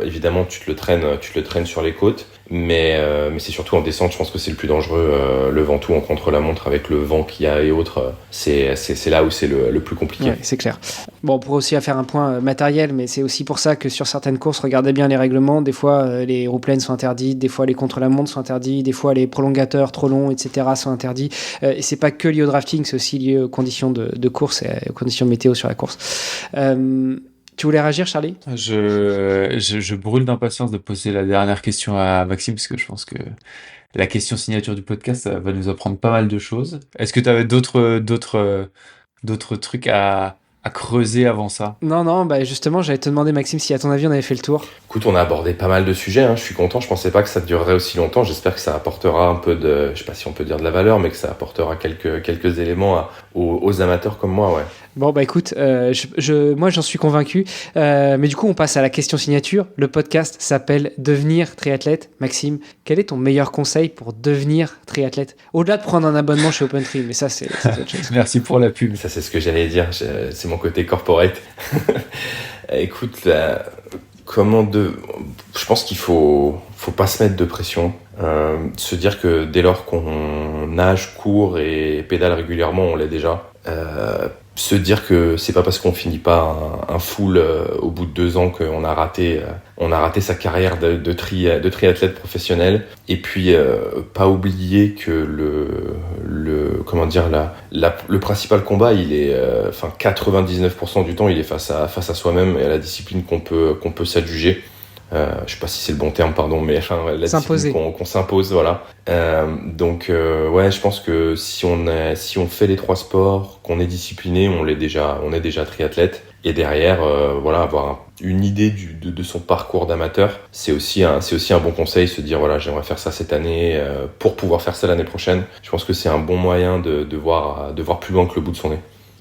évidemment, tu te le traînes sur les côtes, mais c'est surtout en descente, je pense que c'est le plus dangereux, le Ventoux en contre-la-montre avec le vent qu'il y a et autres, c'est là où c'est le plus compliqué. Ouais, c'est clair. Bon, on pourrait aussi faire un point matériel, mais c'est aussi pour ça que sur certaines courses, regardez bien les règlements, des fois les roues pleines sont interdites, des fois les contre-la-montre sont interdits, des fois les prolongateurs trop longs, etc. sont interdits, et c'est pas que lié au drafting, c'est aussi lié aux conditions de course et aux conditions météo sur la course. Tu voulais réagir, Charlie? Je brûle d'impatience de poser la dernière question à Maxime, parce que je pense que la question signature du podcast, ça va nous apprendre pas mal de choses. Est-ce que tu avais d'autres trucs à creuser avant ça? Non, bah justement, j'allais te demander, Maxime, si à ton avis on avait fait le tour. Écoute, on a abordé pas mal de sujets, hein. Je suis content, je pensais pas que ça durerait aussi longtemps. J'espère que ça apportera un peu je sais pas si on peut dire de la valeur, mais que ça apportera quelques éléments aux amateurs comme moi, ouais. Bon, bah écoute, moi j'en suis convaincu, mais du coup on passe à la question signature. Le podcast s'appelle Devenir triathlète. Maxime, quel est ton meilleur conseil pour devenir triathlète? Au-delà de prendre un abonnement chez OpenTri, mais ça c'est autre chose. Merci pour la pub. Ça, c'est ce que j'allais dire, c'est mon côté corporate. Écoute, je pense qu'il faut pas se mettre de pression, se dire que dès lors qu'on nage, court et pédale régulièrement, on l'est déjà. Se dire que c'est pas parce qu'on finit pas un full au bout de 2 ans qu'on a raté sa carrière de triathlète professionnel. Et puis pas oublier que le principal combat, il est 99% du temps, il est face à soi-même et à la discipline qu'on peut s'adjuger. Je sais pas si c'est le bon terme, pardon, mais la discipline qu'on s'impose, voilà. Donc je pense que si on fait les 3 sports, qu'on est discipliné, on est déjà triathlète. Et derrière, avoir une idée de son parcours d'amateur, c'est aussi un bon conseil, se dire voilà, j'aimerais faire ça cette année pour pouvoir faire ça l'année prochaine. Je pense que c'est un bon moyen de voir plus loin que le bout de son nez.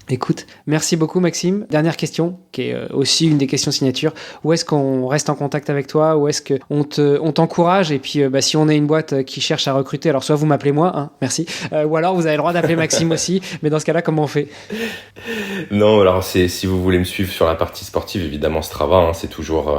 Écoute, merci beaucoup Maxime. Dernière question, qui est aussi une des questions signature. Où est-ce qu'on reste en contact avec toi? Où est-ce qu'on t'encourage? Et puis si on est une boîte qui cherche à recruter, alors soit vous m'appelez moi, hein, merci, ou alors vous avez le droit d'appeler Maxime aussi. Mais dans ce cas-là, comment on fait? Non, alors si vous voulez me suivre sur la partie sportive, évidemment Strava, hein, c'est toujours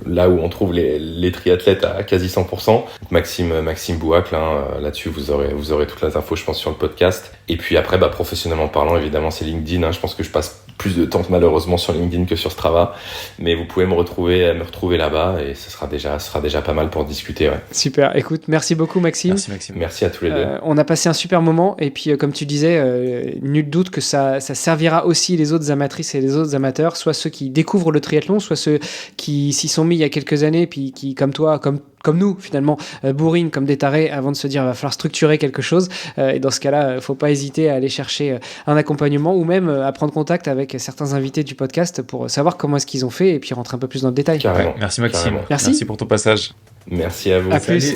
là où on trouve les triathlètes à quasi 100%. Maxime Bouacle, là-dessus vous aurez toutes les infos, je pense, sur le podcast. Et puis après, professionnellement parlant, évidemment, c'est LinkedIn, hein. Je pense que je passe plus de temps malheureusement sur LinkedIn que sur Strava, mais vous pouvez me retrouver là-bas et ce sera déjà pas mal pour discuter. Ouais. Super. Écoute, merci beaucoup Maxime. Merci Maxime. Merci à tous les deux. On a passé un super moment et puis comme tu disais, nul doute que ça servira aussi les autres amatrices et les autres amateurs, soit ceux qui découvrent le triathlon, soit ceux qui s'y sont mis il y a quelques années, puis qui comme toi, comme nous finalement, bourrinent comme des tarés avant de se dire il va falloir structurer quelque chose. Et dans ce cas-là, faut pas hésiter à aller chercher un accompagnement ou même à prendre contact avec certains invités du podcast pour savoir comment est-ce qu'ils ont fait et puis rentrer un peu plus dans le détail. Carrément. Ouais, merci Maxime. Carrément. Merci pour ton passage. Merci à vous. À plus.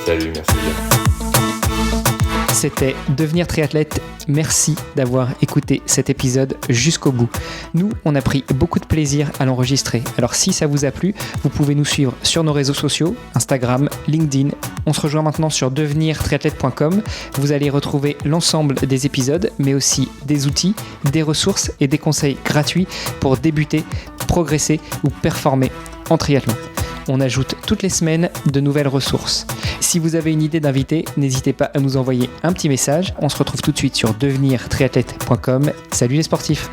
Salut, merci. C'était Devenir triathlète. Merci d'avoir écouté cet épisode jusqu'au bout. Nous, on a pris beaucoup de plaisir à l'enregistrer. Alors si ça vous a plu, vous pouvez nous suivre sur nos réseaux sociaux, Instagram, LinkedIn. On se rejoint maintenant sur devenirtriathlète.com. Vous allez retrouver l'ensemble des épisodes, mais aussi des outils, des ressources et des conseils gratuits pour débuter, progresser ou performer en triathlon. On ajoute toutes les semaines de nouvelles ressources. Si vous avez une idée d'invité, n'hésitez pas à nous envoyer un petit message. On se retrouve tout de suite sur devenirtriathlète.com. Salut les sportifs!